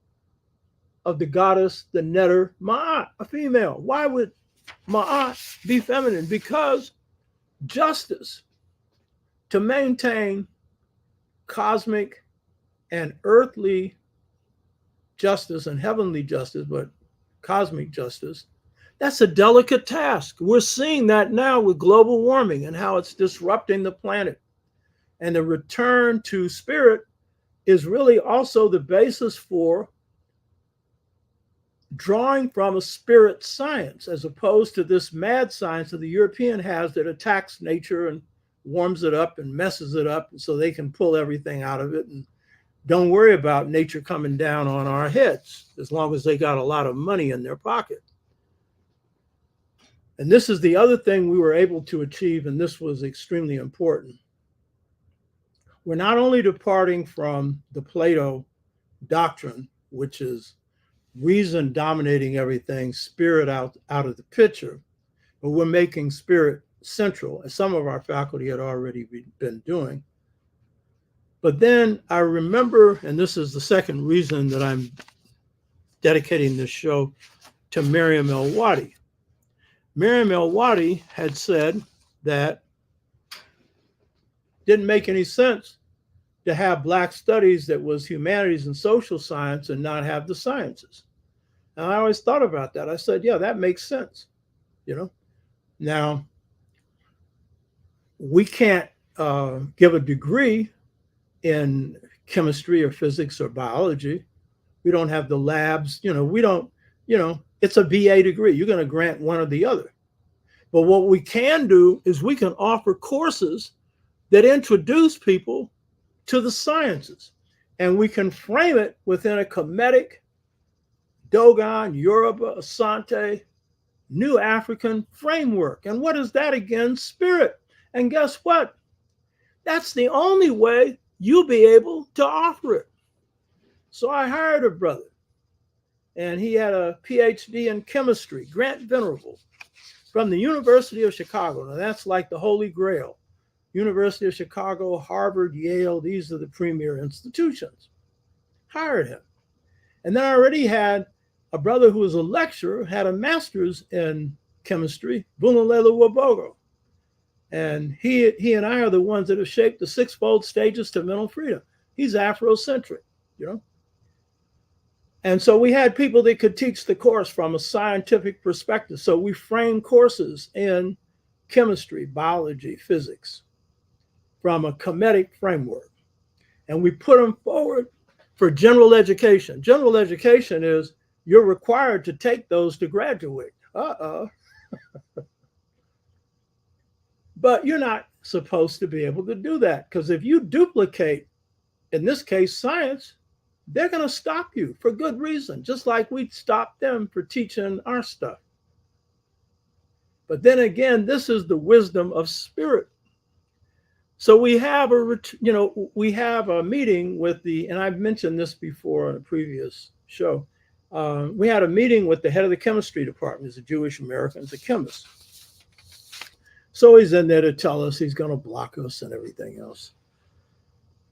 of the goddess, the netter, Ma'at, a female. Why would Ma'at be feminine? Because justice, to maintain cosmic and earthly justice and heavenly justice, but cosmic justice, that's a delicate task. We're seeing that now with global warming and how it's disrupting the planet. And the return to spirit is really also the basis for drawing from a spirit science, as opposed to this mad science that the European has that attacks nature and warms it up and messes it up so they can pull everything out of it and don't worry about nature coming down on our heads as long as they got a lot of money in their pocket. And this is the other thing we were able to achieve, and this was extremely important. We're not only departing from the Plato doctrine, which is reason dominating everything, spirit out of the picture, but we're making spirit central, as some of our faculty had already been doing. But then I remember, and this is the second reason that I'm dedicating this show to Miriam El-Wadi. Miriam El-Wadi had said that didn't make any sense to have Black studies that was humanities and social science and not have the sciences. And I always thought about that. I said, yeah, that makes sense, you know. Now, we can't give a degree in chemistry or physics or biology. We don't have the labs, we don't, it's a BA degree. You're going to grant one or the other. But what we can do is we can offer courses that introduce people to the sciences. And we can frame it within a Kemetic, Dogon, Yoruba, Asante, New African framework. And what is that again? Spirit. And guess what? That's the only way you'll be able to offer it. So I hired a brother, and he had a PhD in chemistry, Grant Venerable, from the University of Chicago. Now that's like the Holy Grail. University of Chicago, Harvard, Yale, these are the premier institutions. Hired him. And then I already had a brother who was a lecturer, had a master's in chemistry, Bulalela Wabogo. And he and I are the ones that have shaped the sixfold stages to mental freedom. He's Afrocentric, you know. And so we had people that could teach the course from a scientific perspective. So we framed courses in chemistry, biology, physics from a Kemetic framework. And we put them forward for general education. General education is you're required to take those to graduate. But you're not supposed to be able to do that, because if you duplicate, in this case, science, they're going to stop you for good reason, just like we stopped them for teaching our stuff. But then again, this is the wisdom of spirit. So we have a meeting with and I've mentioned this before on a previous show. We had a meeting with the head of the chemistry department. He's a Jewish American, he's a chemist. So he's in there to tell us he's going to block us and everything else.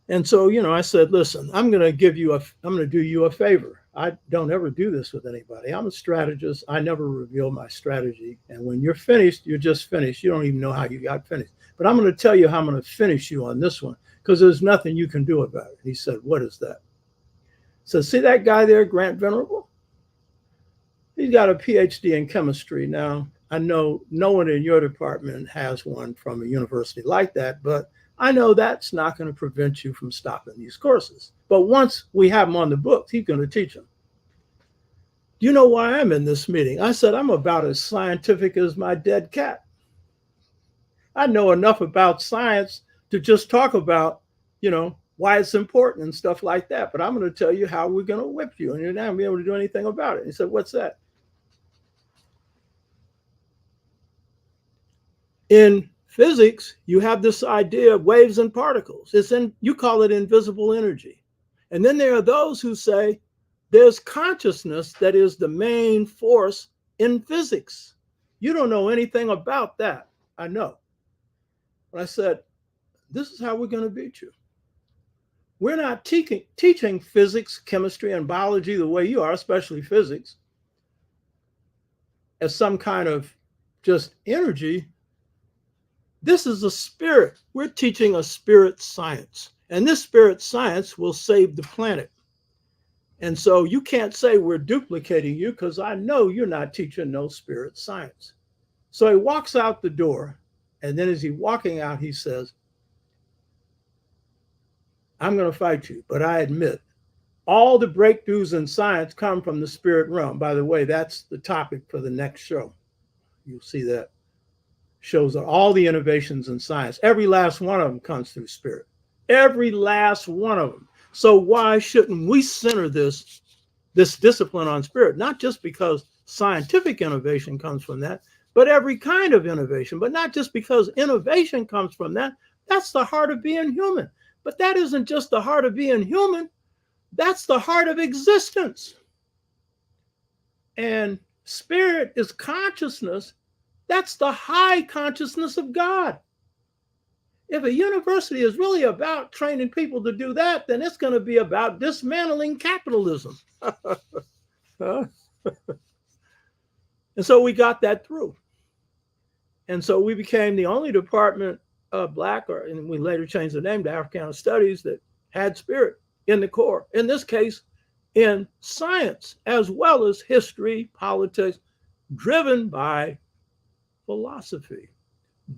And so, I said, listen, I'm going to do you a favor. I don't ever do this with anybody. I'm a strategist. I never reveal my strategy. And when you're finished, you're just finished. You don't even know how you got finished. But I'm going to tell you how I'm going to finish you on this one, because there's nothing you can do about it. He said, what is that? So see that guy there, Grant Venerable? He's got a PhD in chemistry. Now, I know no one in your department has one from a university like that, but I know that's not going to prevent you from stopping these courses. But once we have them on the books, he's going to teach them. Do you know why I'm in this meeting? I said, I'm about as scientific as my dead cat. I know enough about science to just talk about, why it's important and stuff like that. But I'm going to tell you how we're going to whip you, and you're not going to be able to do anything about it. He said, what's that? In physics, you have this idea of waves and particles. You call it invisible energy. And then there are those who say there's consciousness that is the main force in physics. You don't know anything about that. I know. But I said, this is how we're going to beat you. We're not teaching physics, chemistry, and biology the way you are, especially physics, as some kind of just energy. This is a spirit. We're teaching a spirit science. And this spirit science will save the planet. And so you can't say we're duplicating you, because I know you're not teaching no spirit science. So he walks out the door. And then as he's walking out, he says, I'm going to fight you, but I admit all the breakthroughs in science come from the spirit realm. By the way, that's the topic for the next show. You'll see that. Shows all the innovations in science. Every last one of them comes through spirit. Every last one of them. So why shouldn't we center this discipline on spirit? Not just because scientific innovation comes from that, but every kind of innovation. But not just because innovation comes from that. That's the heart of being human. But that isn't just the heart of being human. That's the heart of existence. And spirit is consciousness. That's the high consciousness of God. If a university is really about training people to do that, then it's going to be about dismantling capitalism. And so we got that through. And so we became the only department of and we later changed the name to Africana Studies, that had spirit in the core. In this case, in science, as well as history, politics, driven by philosophy.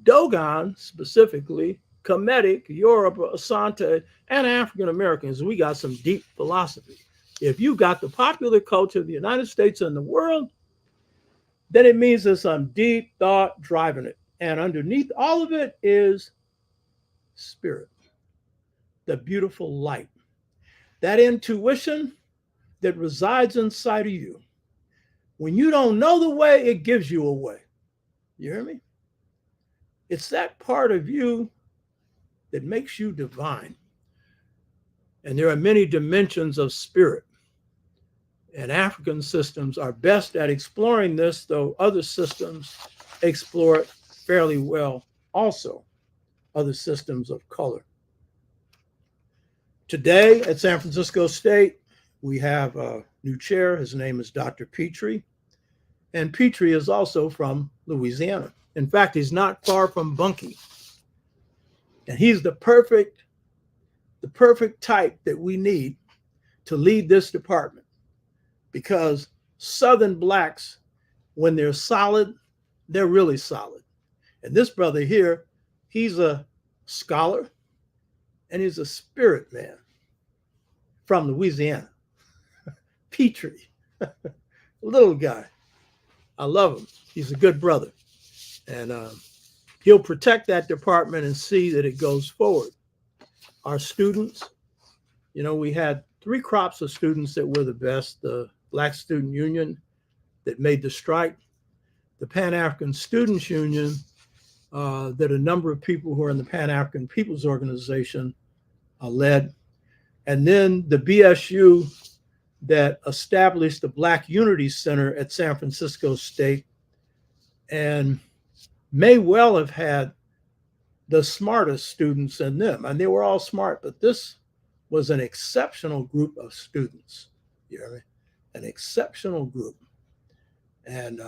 Dogon, specifically, Kemetic, Yoruba, Asante, and African Americans, we got some deep philosophy. If you got the popular culture of the United States and the world, then it means there's some deep thought driving it. And underneath all of it is spirit, the beautiful light, that intuition that resides inside of you. When you don't know the way, it gives you a way. You hear me? It's that part of you that makes you divine. And there are many dimensions of spirit. And African systems are best at exploring this, though other systems explore it fairly well also, other systems of color. Today at San Francisco State, we have a new chair. His name is Dr. Petrie. And Petrie is also from Louisiana. In fact, he's not far from Bunkie. And he's the perfect perfect type that we need to lead this department, because Southern blacks, when they're solid, they're really solid. And this brother here, he's a scholar and he's a spirit man from Louisiana. Petrie, little guy. I love him. He's a good brother. And he'll protect that department and see that it goes forward. Our students, we had 3 crops of students that were the best: the Black Student Union that made the strike, the Pan-African Students Union, that a number of people who are in the Pan-African People's Organization led, and then the BSU that established the Black Unity Center at San Francisco State, and may well have had the smartest students in them. And they were all smart, but this was an exceptional group of students. You know what I mean? An exceptional group. And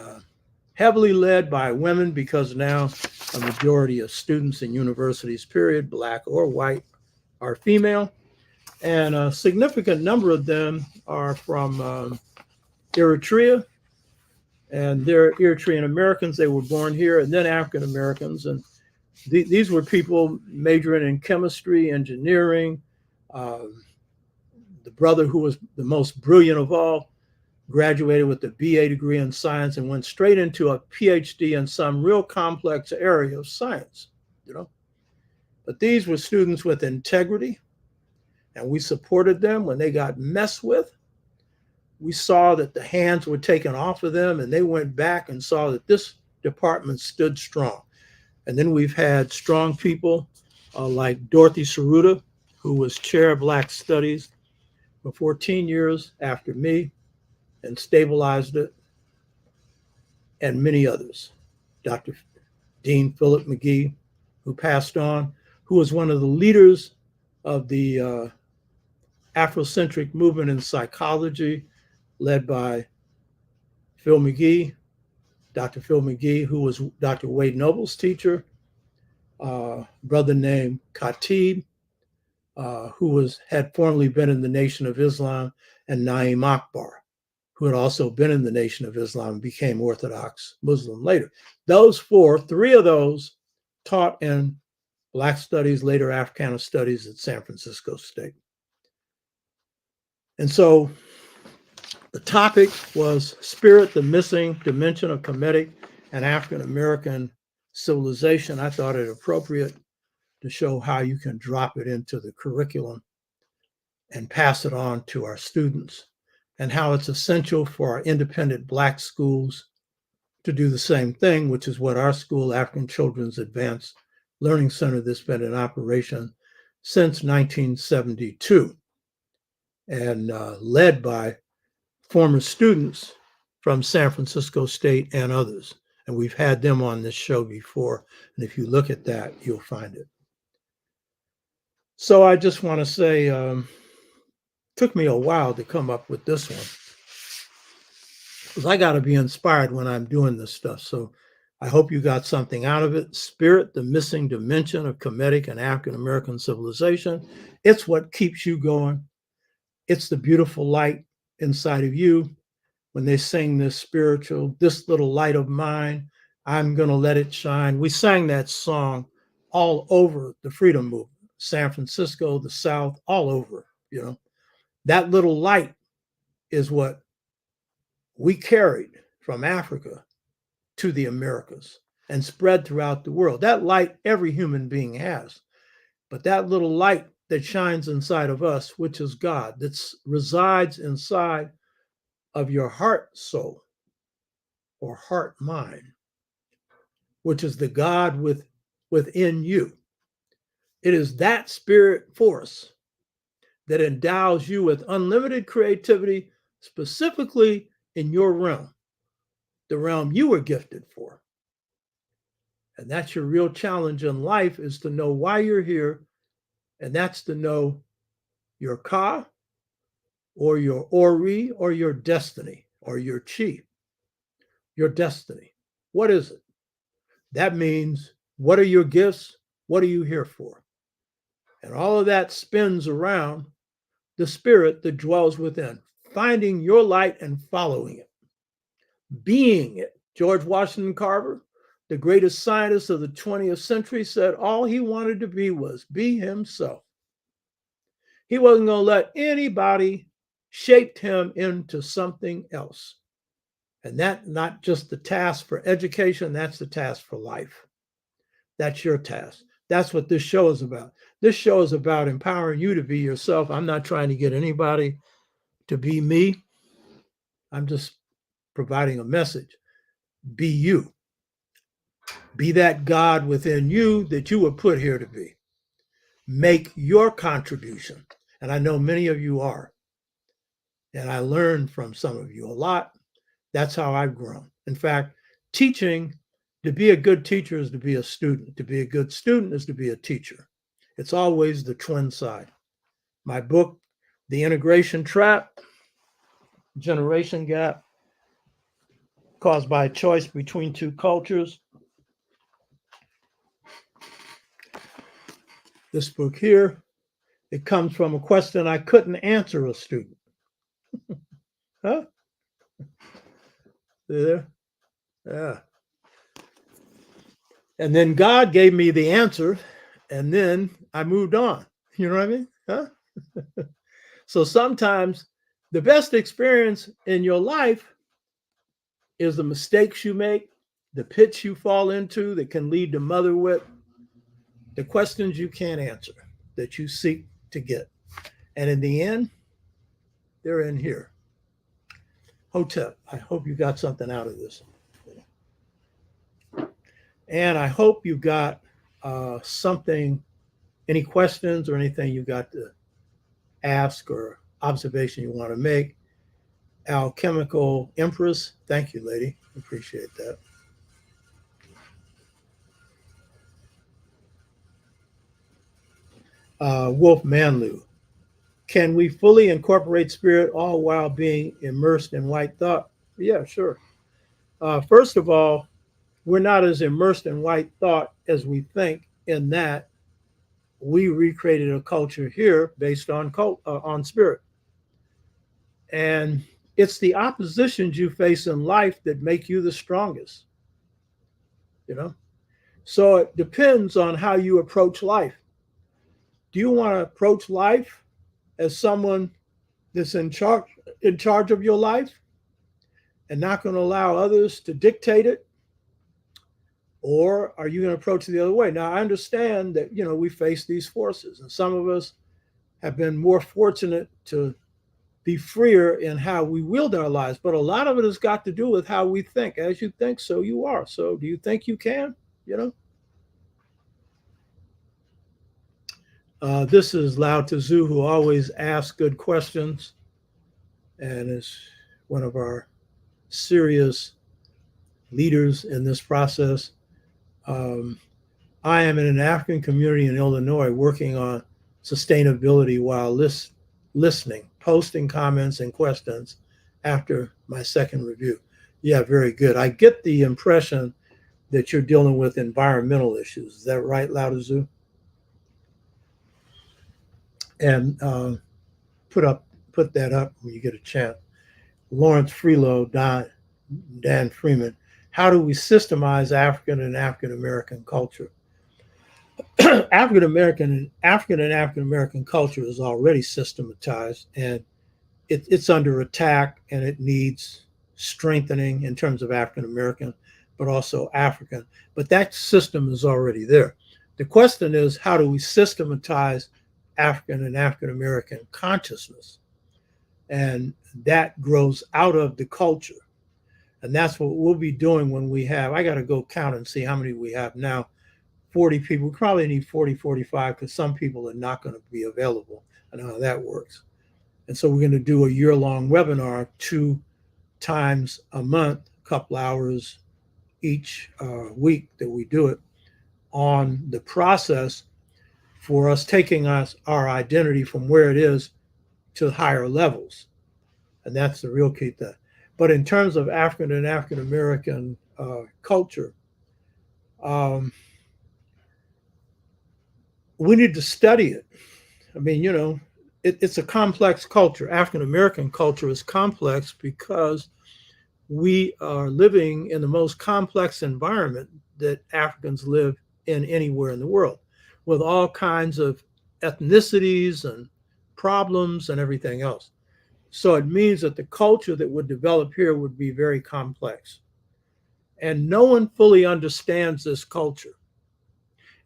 heavily led by women, because now a majority of students in universities, period, black or white, are female. And a significant number of them are from Eritrea, and they're Eritrean Americans. They were born here, and then African Americans. And these were people majoring in chemistry, engineering. The brother who was the most brilliant of all graduated with a BA degree in science and went straight into a PhD in some real complex area of science, But these were students with integrity, and we supported them when they got messed with. We saw that the hands were taken off of them, and they went back and saw that this department stood strong. And then we've had strong people like Dorothy Saruta, who was chair of Black Studies for 14 years after me and stabilized it, and many others. Dr. Dean Philip McGee, who passed on, who was one of the leaders of the Afrocentric movement in psychology, led by Phil McGee, Dr. Phil McGee, who was Dr. Wade Noble's teacher, brother named Khatib, who had formerly been in the Nation of Islam, and Naim Akbar, who had also been in the Nation of Islam and became Orthodox Muslim later. Those 3 of those taught in Black Studies, later Africana Studies at San Francisco State. And so the topic was Spirit, the Missing Dimension of Kemetic and African American Civilization. I thought it appropriate to show how you can drop it into the curriculum and pass it on to our students, and how it's essential for our independent Black schools to do the same thing, which is what our school, African Children's Advanced Learning Center, that's been in operation since 1972, and led by former students from San Francisco State and others. And we've had them on this show before, and if you look at that, you'll find it. So I just want to say, took me a while to come up with this one, because I got to be inspired when I'm doing this stuff. So I hope you got something out of it. Spirit, the Missing Dimension of Kemetic and African American Civilization. It's what keeps you going. It's the beautiful light inside of you. When they sing this spiritual, this little light of mine, I'm going to let it shine. We sang that song all over the freedom movement, San Francisco, the South, all over, That little light is what we carried from Africa to the Americas and spread throughout the world. That light every human being has, but that little light that shines inside of us, which is God, that resides inside of your heart soul or heart mind, which is the God within you. It is that spirit force that endows you with unlimited creativity, specifically in your realm, the realm you were gifted for. And that's your real challenge in life, is to know why you're here. And that's to know your ka, or your ori, or your destiny, or your chi, your destiny. What is it? That means, what are your gifts? What are you here for? And all of that spins around the spirit that dwells within, finding your light and following it, being it. George Washington Carver, the greatest scientist of the 20th century, said all he wanted to be was be himself. He wasn't going to let anybody shape him into something else. And that's not just the task for education, that's the task for life. That's your task. That's what this show is about. This show is about empowering you to be yourself. I'm not trying to get anybody to be me. I'm just providing a message. Be you. Be that God within you that you were put here to be. Make your contribution. And I know many of you are. And I learned from some of you a lot. That's how I've grown. In fact, teaching, to be a good teacher is to be a student. To be a good student is to be a teacher. It's always the twin side. My book, The Integration Trap, Generation Gap, caused by a choice between two cultures. This book here, it comes from a question I couldn't answer a student. Huh? There? Yeah. And then God gave me the answer, and then I moved on. You know what I mean? Huh? So sometimes the best experience in your life is the mistakes you make, the pits you fall into that can lead to motherwit, the questions you can't answer that you seek to get. And in the end, they're in here. Hotep, I hope you got something out of this. And I hope you got something, any questions or anything you got to ask or observation you want to make. Alchemical Empress, thank you, lady. Appreciate that. Wolf Manlu, can we fully incorporate spirit all while being immersed in white thought? Yeah, sure. First of all, we're not as immersed in white thought as we think, in that we recreated a culture here based on spirit. And it's the oppositions you face in life that make you the strongest, you know? So it depends on how you approach life. Do you want to approach life as someone that's in charge of your life and not going to allow others to dictate it? Or are you going to approach it the other way? Now, I understand that, we face these forces, and some of us have been more fortunate to be freer in how we wield our lives. But a lot of it has got to do with how we think. As you think, so you are. So do you think you can? This is Lao Tzu, who always asks good questions and is one of our serious leaders in this process. I am in an African community in Illinois working on sustainability while listening, posting comments and questions after my second review. Yeah, very good. I get the impression that you're dealing with environmental issues. Is that right, Lao Tzu? And put that up when you get a chance. Lawrence Freelow, Dan Freeman. How do we systemize African and African American culture? African and African American culture is already systematized, and it's under attack, and it needs strengthening in terms of African American, but also African. But that system is already there. The question is, how do we systematize African and African American consciousness? And that grows out of the culture. And that's what we'll be doing when we have, I got to go count and see how many we have now. 40 people. We probably need 40, 45, because some people are not going to be available. I know how that works. And so we're going to do a year-long webinar 2 times a month, a couple hours each week that we do it, on the process for us taking our identity from where it is to higher levels. And that's the real key thing. But in terms of African and African American culture, we need to study it. I mean, it's a complex culture. African American culture is complex because we are living in the most complex environment that Africans live in anywhere in the world, with all kinds of ethnicities and problems and everything else. So it means that the culture that would develop here would be very complex. And no one fully understands this culture.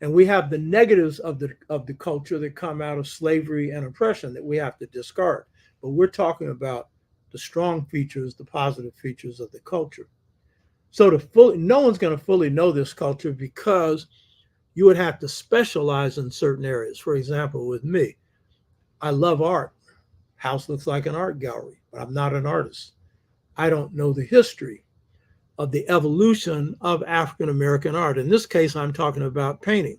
And we have the negatives of the culture that come out of slavery and oppression that we have to discard. But we're talking about the strong features, the positive features of the culture. So no one's going to fully know this culture because you would have to specialize in certain areas. For example, with me, I love art. House looks like an art gallery, but I'm not an artist. I don't know the history of the evolution of African American art. In this case, I'm talking about painting,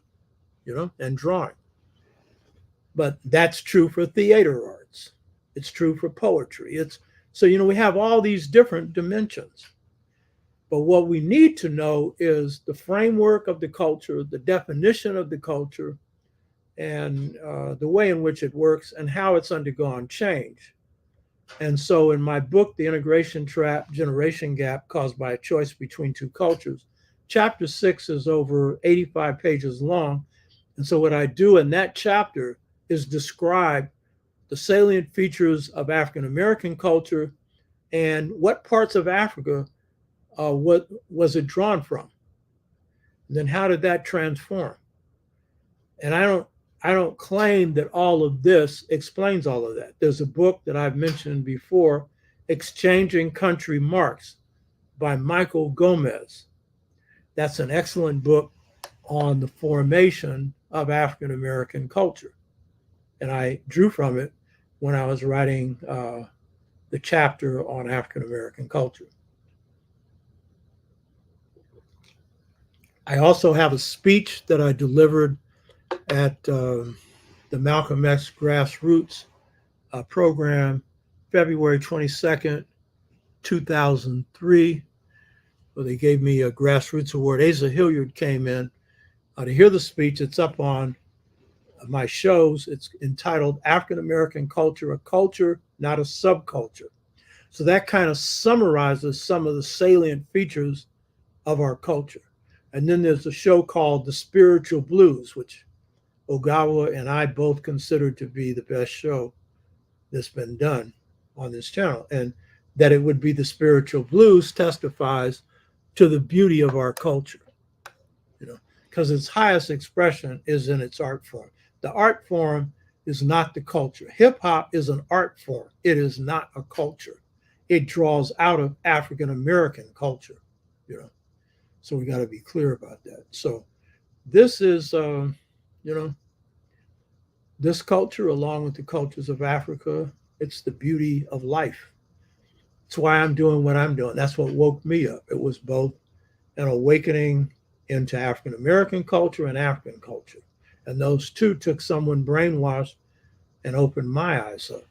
and drawing. But that's true for theater arts. It's true for poetry. We have all these different dimensions. But what we need to know is the framework of the culture, the definition of the culture, and the way in which it works and how it's undergone change. And so in my book, The Integration Trap, Generation Gap Caused by a Choice Between Two Cultures, chapter 6 is over 85 pages long. And so what I do in that chapter is describe the salient features of African American culture and what parts of Africa what was it drawn from? And then how did that transform? And I don't claim that all of this explains all of that. There's a book that I've mentioned before, Exchanging Country Marks by Michael Gomez. That's an excellent book on the formation of African American culture. And I drew from it when I was writing the chapter on African American culture. I also have a speech that I delivered at the Malcolm X Grassroots program, February 22nd, 2003. Where they gave me a Grassroots Award. Asa Hilliard came in to hear the speech. It's up on my shows. It's entitled African American Culture, a Culture, Not a Subculture. So that kind of summarizes some of the salient features of our culture. And then there's a show called The Spiritual Blues, which Ogawa and I both consider to be the best show that's been done on this channel. And that it would be the spiritual blues testifies to the beauty of our culture, because its highest expression is in its art form. The art form is not the culture. Hip hop is an art form. It is not a culture. It draws out of African American culture, So we got to be clear about that. So this is, this culture, along with the cultures of Africa, it's the beauty of life. It's why I'm doing what I'm doing. That's what woke me up. It was both an awakening into African American culture and African culture. And those two took someone brainwashed and opened my eyes up,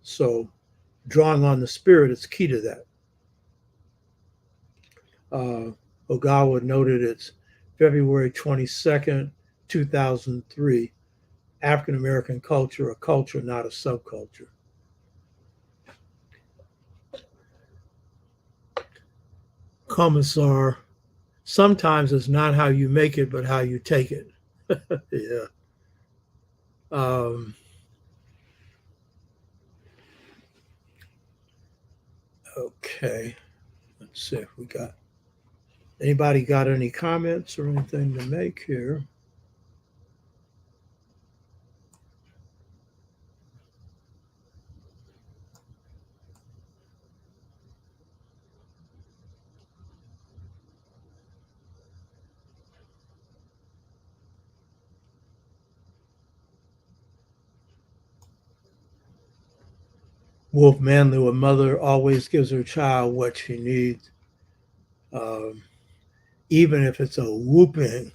So drawing on the spirit is key to that. Ogawa noted it's February 22nd, 2003. African American culture, a culture, not a subculture. Commissar, sometimes it's not how you make it, but how you take it. Yeah. Okay. Let's see if we got anybody got any comments or anything to make here. Wolf Manley, a mother always gives her child what she needs, even if it's a whooping.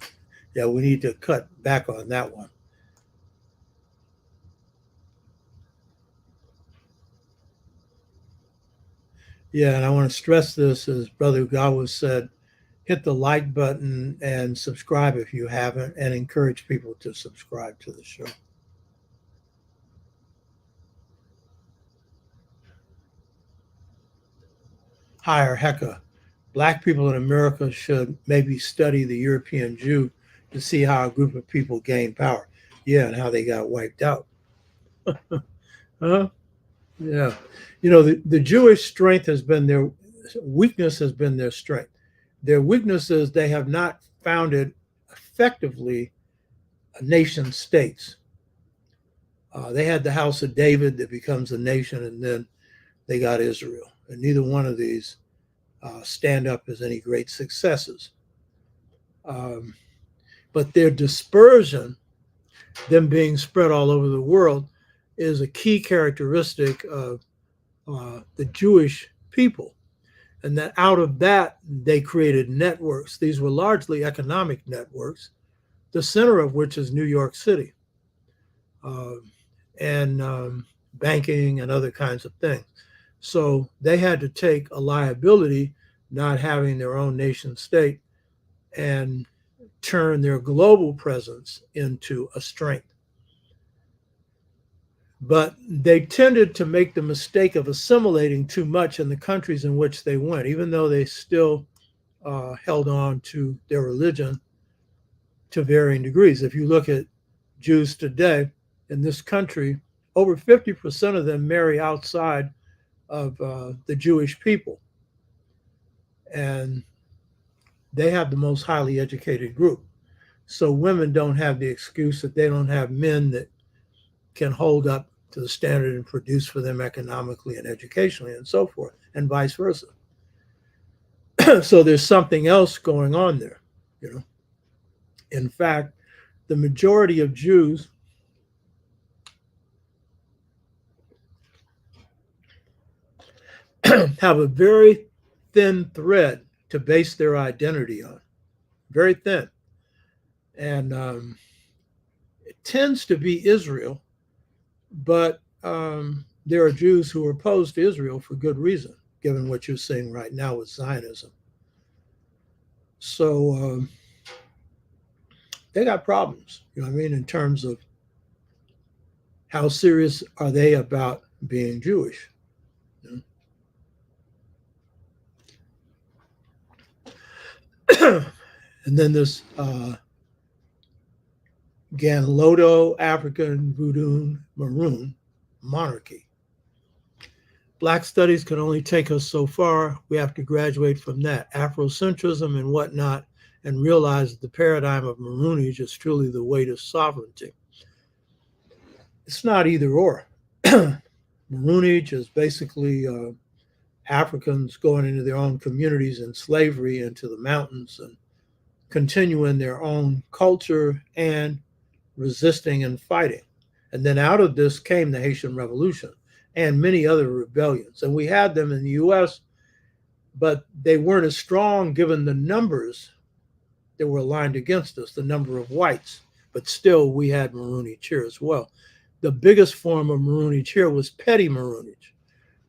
Yeah, we need to cut back on that one. Yeah, and I want to stress this, as Brother Gawa said, hit the like button and subscribe if you haven't, and encourage people to subscribe to the show. Higher Hecka. Black people in America should maybe study the European Jew to see how a group of people gained power. Yeah, and how they got wiped out. Huh? Yeah. You know, the Jewish strength has been their weakness, has been their strength. Their weakness is they have not founded effectively nation states. They had the house of David that becomes a nation, and then they got Israel. And neither one of these stand up as any great successes. But their dispersion, them being spread all over the world, is a key characteristic of the Jewish people. And that out of that, they created networks. These were largely economic networks, the center of which is New York City, and banking and other kinds of things. So they had to take a liability, not having their own nation state, and turn their global presence into a strength. But they tended to make the mistake of assimilating too much in the countries in which they went, even though they still held on to their religion to varying degrees. If you look at Jews today in this country, over 50% of them marry outside of the Jewish people. And they have the most highly educated group. So women don't have the excuse that they don't have men that can hold up to the standard and produce for them economically and educationally and so forth, and vice versa. So there's something else going on there, you know. In fact, the majority of Jews have a very thin thread to base their identity on, very thin. And it tends to be Israel, but there are Jews who are opposed to Israel for good reason, given what you're seeing right now with Zionism. So they got problems, you know what I mean, in terms of how serious are they about being Jewish. You know? And then this Ganlodo African Voodoo Maroon monarchy. Black studies can only take us so far. We have to graduate from that Afrocentrism and whatnot and realize that the paradigm of Maroonage is truly the way to sovereignty. It's not either or. Maroonage is basically Africans going into their own communities in slavery into the mountains and continuing their own culture and resisting and fighting. And then out of this came the Haitian Revolution and many other rebellions. And we had them in the US, but they weren't as strong given the numbers that were aligned against us, the number of whites. But still, we had Maroonage here as well. The biggest form of Maroonage here was petty Maroonage.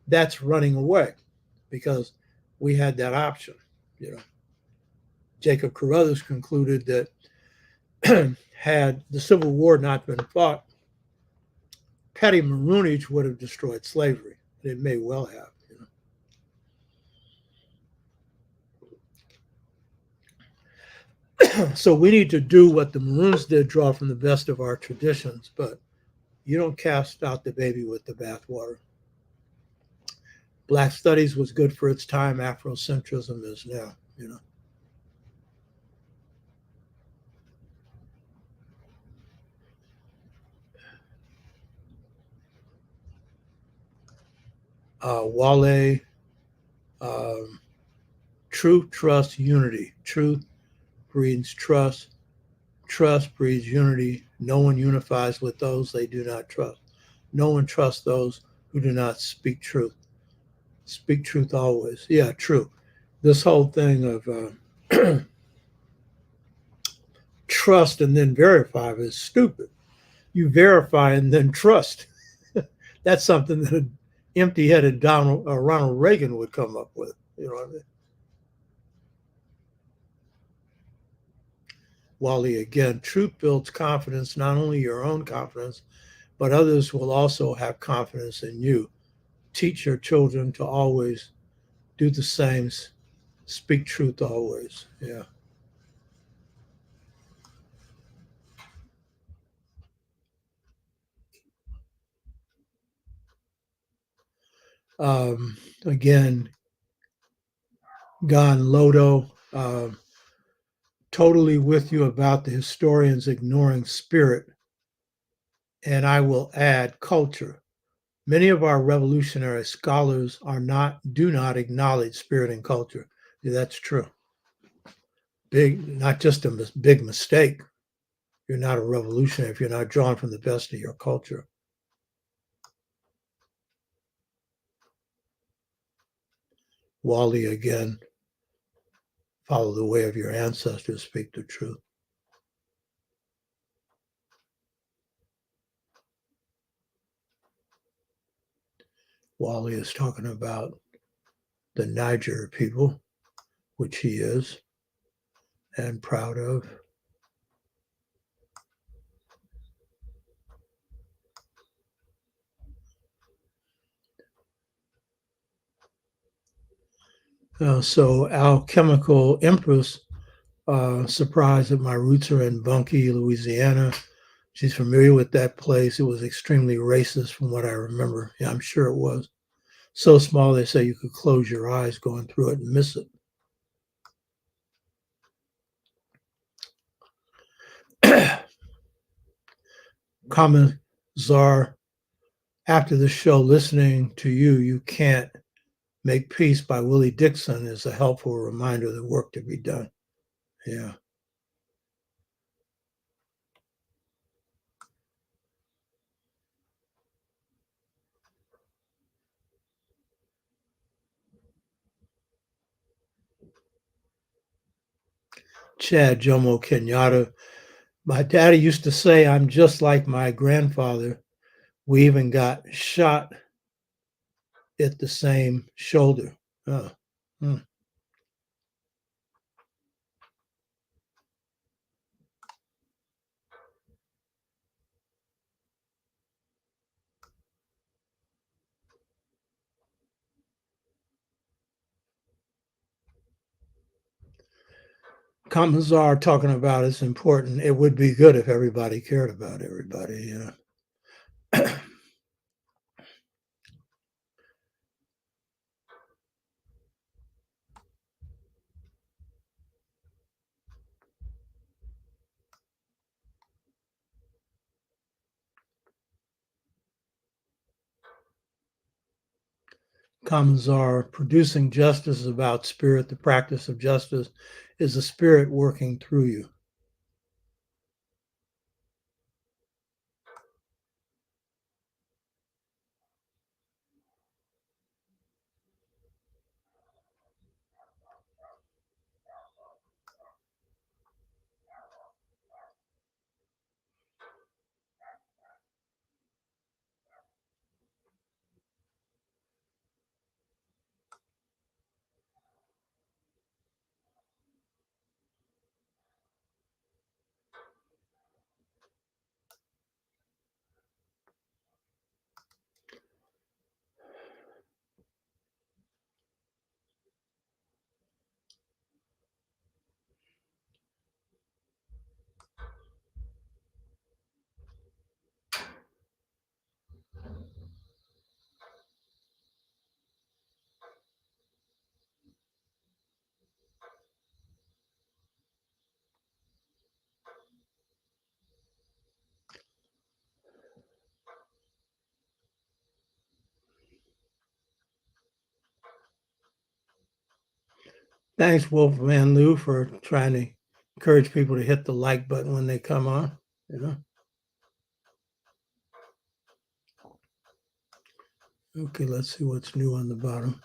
That's running away because we had that option, you know. Jacob Carruthers concluded that had the Civil War not been fought, petty Maroonage would have destroyed slavery. And it may well have, you know. So we need to do what the Maroons did, draw from the best of our traditions, but you don't cast out the baby with the bathwater. Black studies was good for its time. Afrocentrism is now, you know. Wale, truth, trust, unity. Truth breeds trust. Trust breeds unity. No one unifies with those they do not trust. No one trusts those who do not speak truth. Speak truth always. Yeah, true. This whole thing of trust and then verify is stupid. You verify and then trust. That's something that an empty-headed Ronald Reagan would come up with. You know what I mean? Wally, again, truth builds confidence, not only your own confidence, but others will also have confidence in you. Teach your children to always do the same, speak truth always. Yeah. Again, Gon Lodo, totally with you about the historians ignoring spirit. And I will add culture. Many of our revolutionary scholars do not acknowledge spirit and culture. Yeah, that's true. Not just a big mistake. You're not a revolutionary if you're not drawn from the best of your culture. Wally, again, follow the way of your ancestors, speak the truth. Wally is talking about the Niger people, which he is, and proud of. So alchemical empress, surprised that my roots are in Bunkie, Louisiana. She's familiar with that place. It was extremely racist from what I remember. Yeah, I'm sure it was. So small they say you could close your eyes going through it and miss it. Common Czar, after the show, listening to you, You Can't Make Peace by Willie Dixon is a helpful reminder of the work to be done. Yeah. Chad Jomo Kenyatta. My daddy used to say, I'm just like my grandfather. We even got shot at the same shoulder. Oh. Hmm. Kamazar talking about it's important. It would be good if everybody cared about everybody. Yeah. Kamazar, producing justice is about spirit. The practice of justice is the spirit working through you. Thanks, Wolfman Lou, for trying to encourage people to hit the like button when they come on. Okay, let's see what's new on the bottom.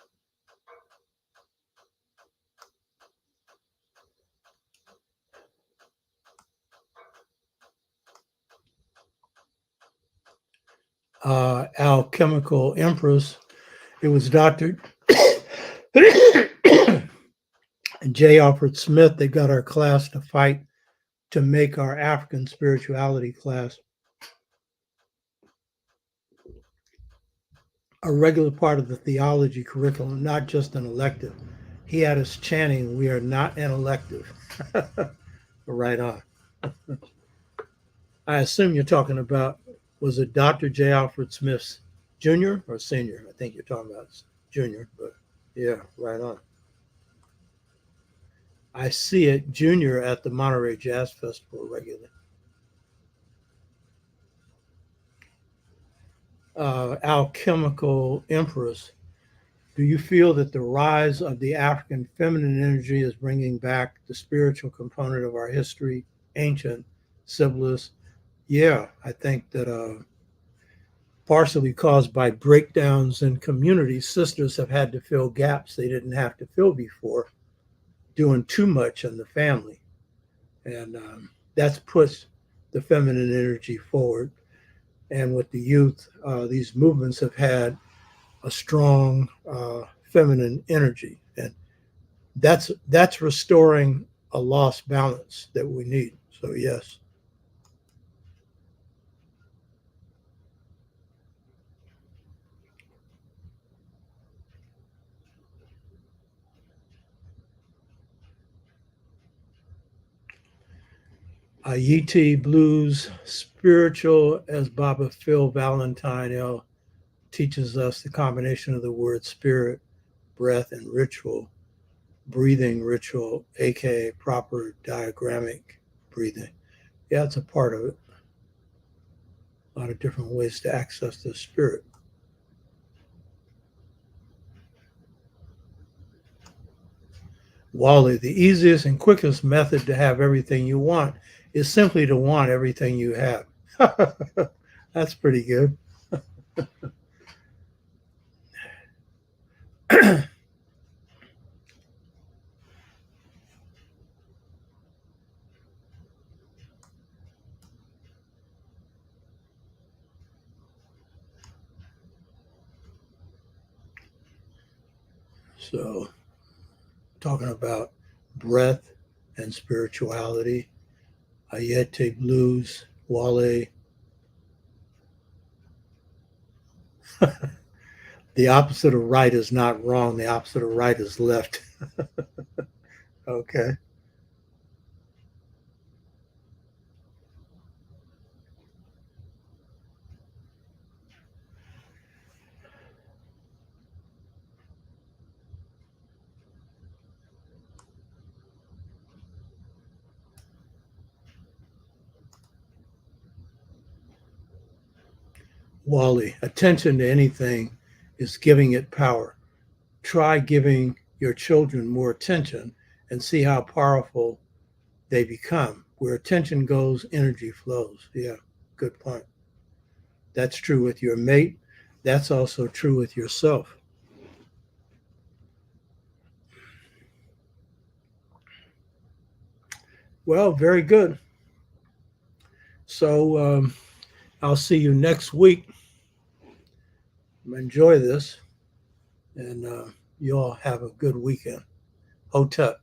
Alchemical Empress. It was Dr. J. Alfred Smith that got our class to fight to make our African spirituality class a regular part of the theology curriculum, not just an elective. He had us chanting, "We are not an elective." Right on. I assume you're talking about, was it Dr. J. Alfred Smith's junior or senior? I think you're talking about junior, but yeah, right on. I see it junior at the Monterey Jazz Festival regularly. Alchemical Empress, do you feel that the rise of the African feminine energy is bringing back the spiritual component of our history, ancient civilists? Yeah, I think that partially caused by breakdowns in communities, sisters have had to fill gaps they didn't have to fill before, doing too much in the family. And that's pushed the feminine energy forward. And with the youth, these movements have had a strong feminine energy. And that's restoring a lost balance that we need. So, yes. Yeti Blues Spiritual, as Baba Phil Valentine L teaches us, the combination of the word spirit, breath, and ritual, breathing ritual, aka proper diagrammic breathing. Yeah, it's a part of it. A lot of different ways to access the spirit. Wally, the easiest and quickest method to have everything you want is simply to want everything you have. That's pretty good. So, talking about breath and spirituality, Ayete Blues, Wale. The opposite of right is not wrong. The opposite of right is left. Okay. Wally, attention to anything is giving it power. Try giving your children more attention and see how powerful they become. Where attention goes, energy flows. Yeah, good point. That's true with your mate. That's also true with yourself. Well, very good. So I'll see you next week. Enjoy this, and you all have a good weekend. Hotep.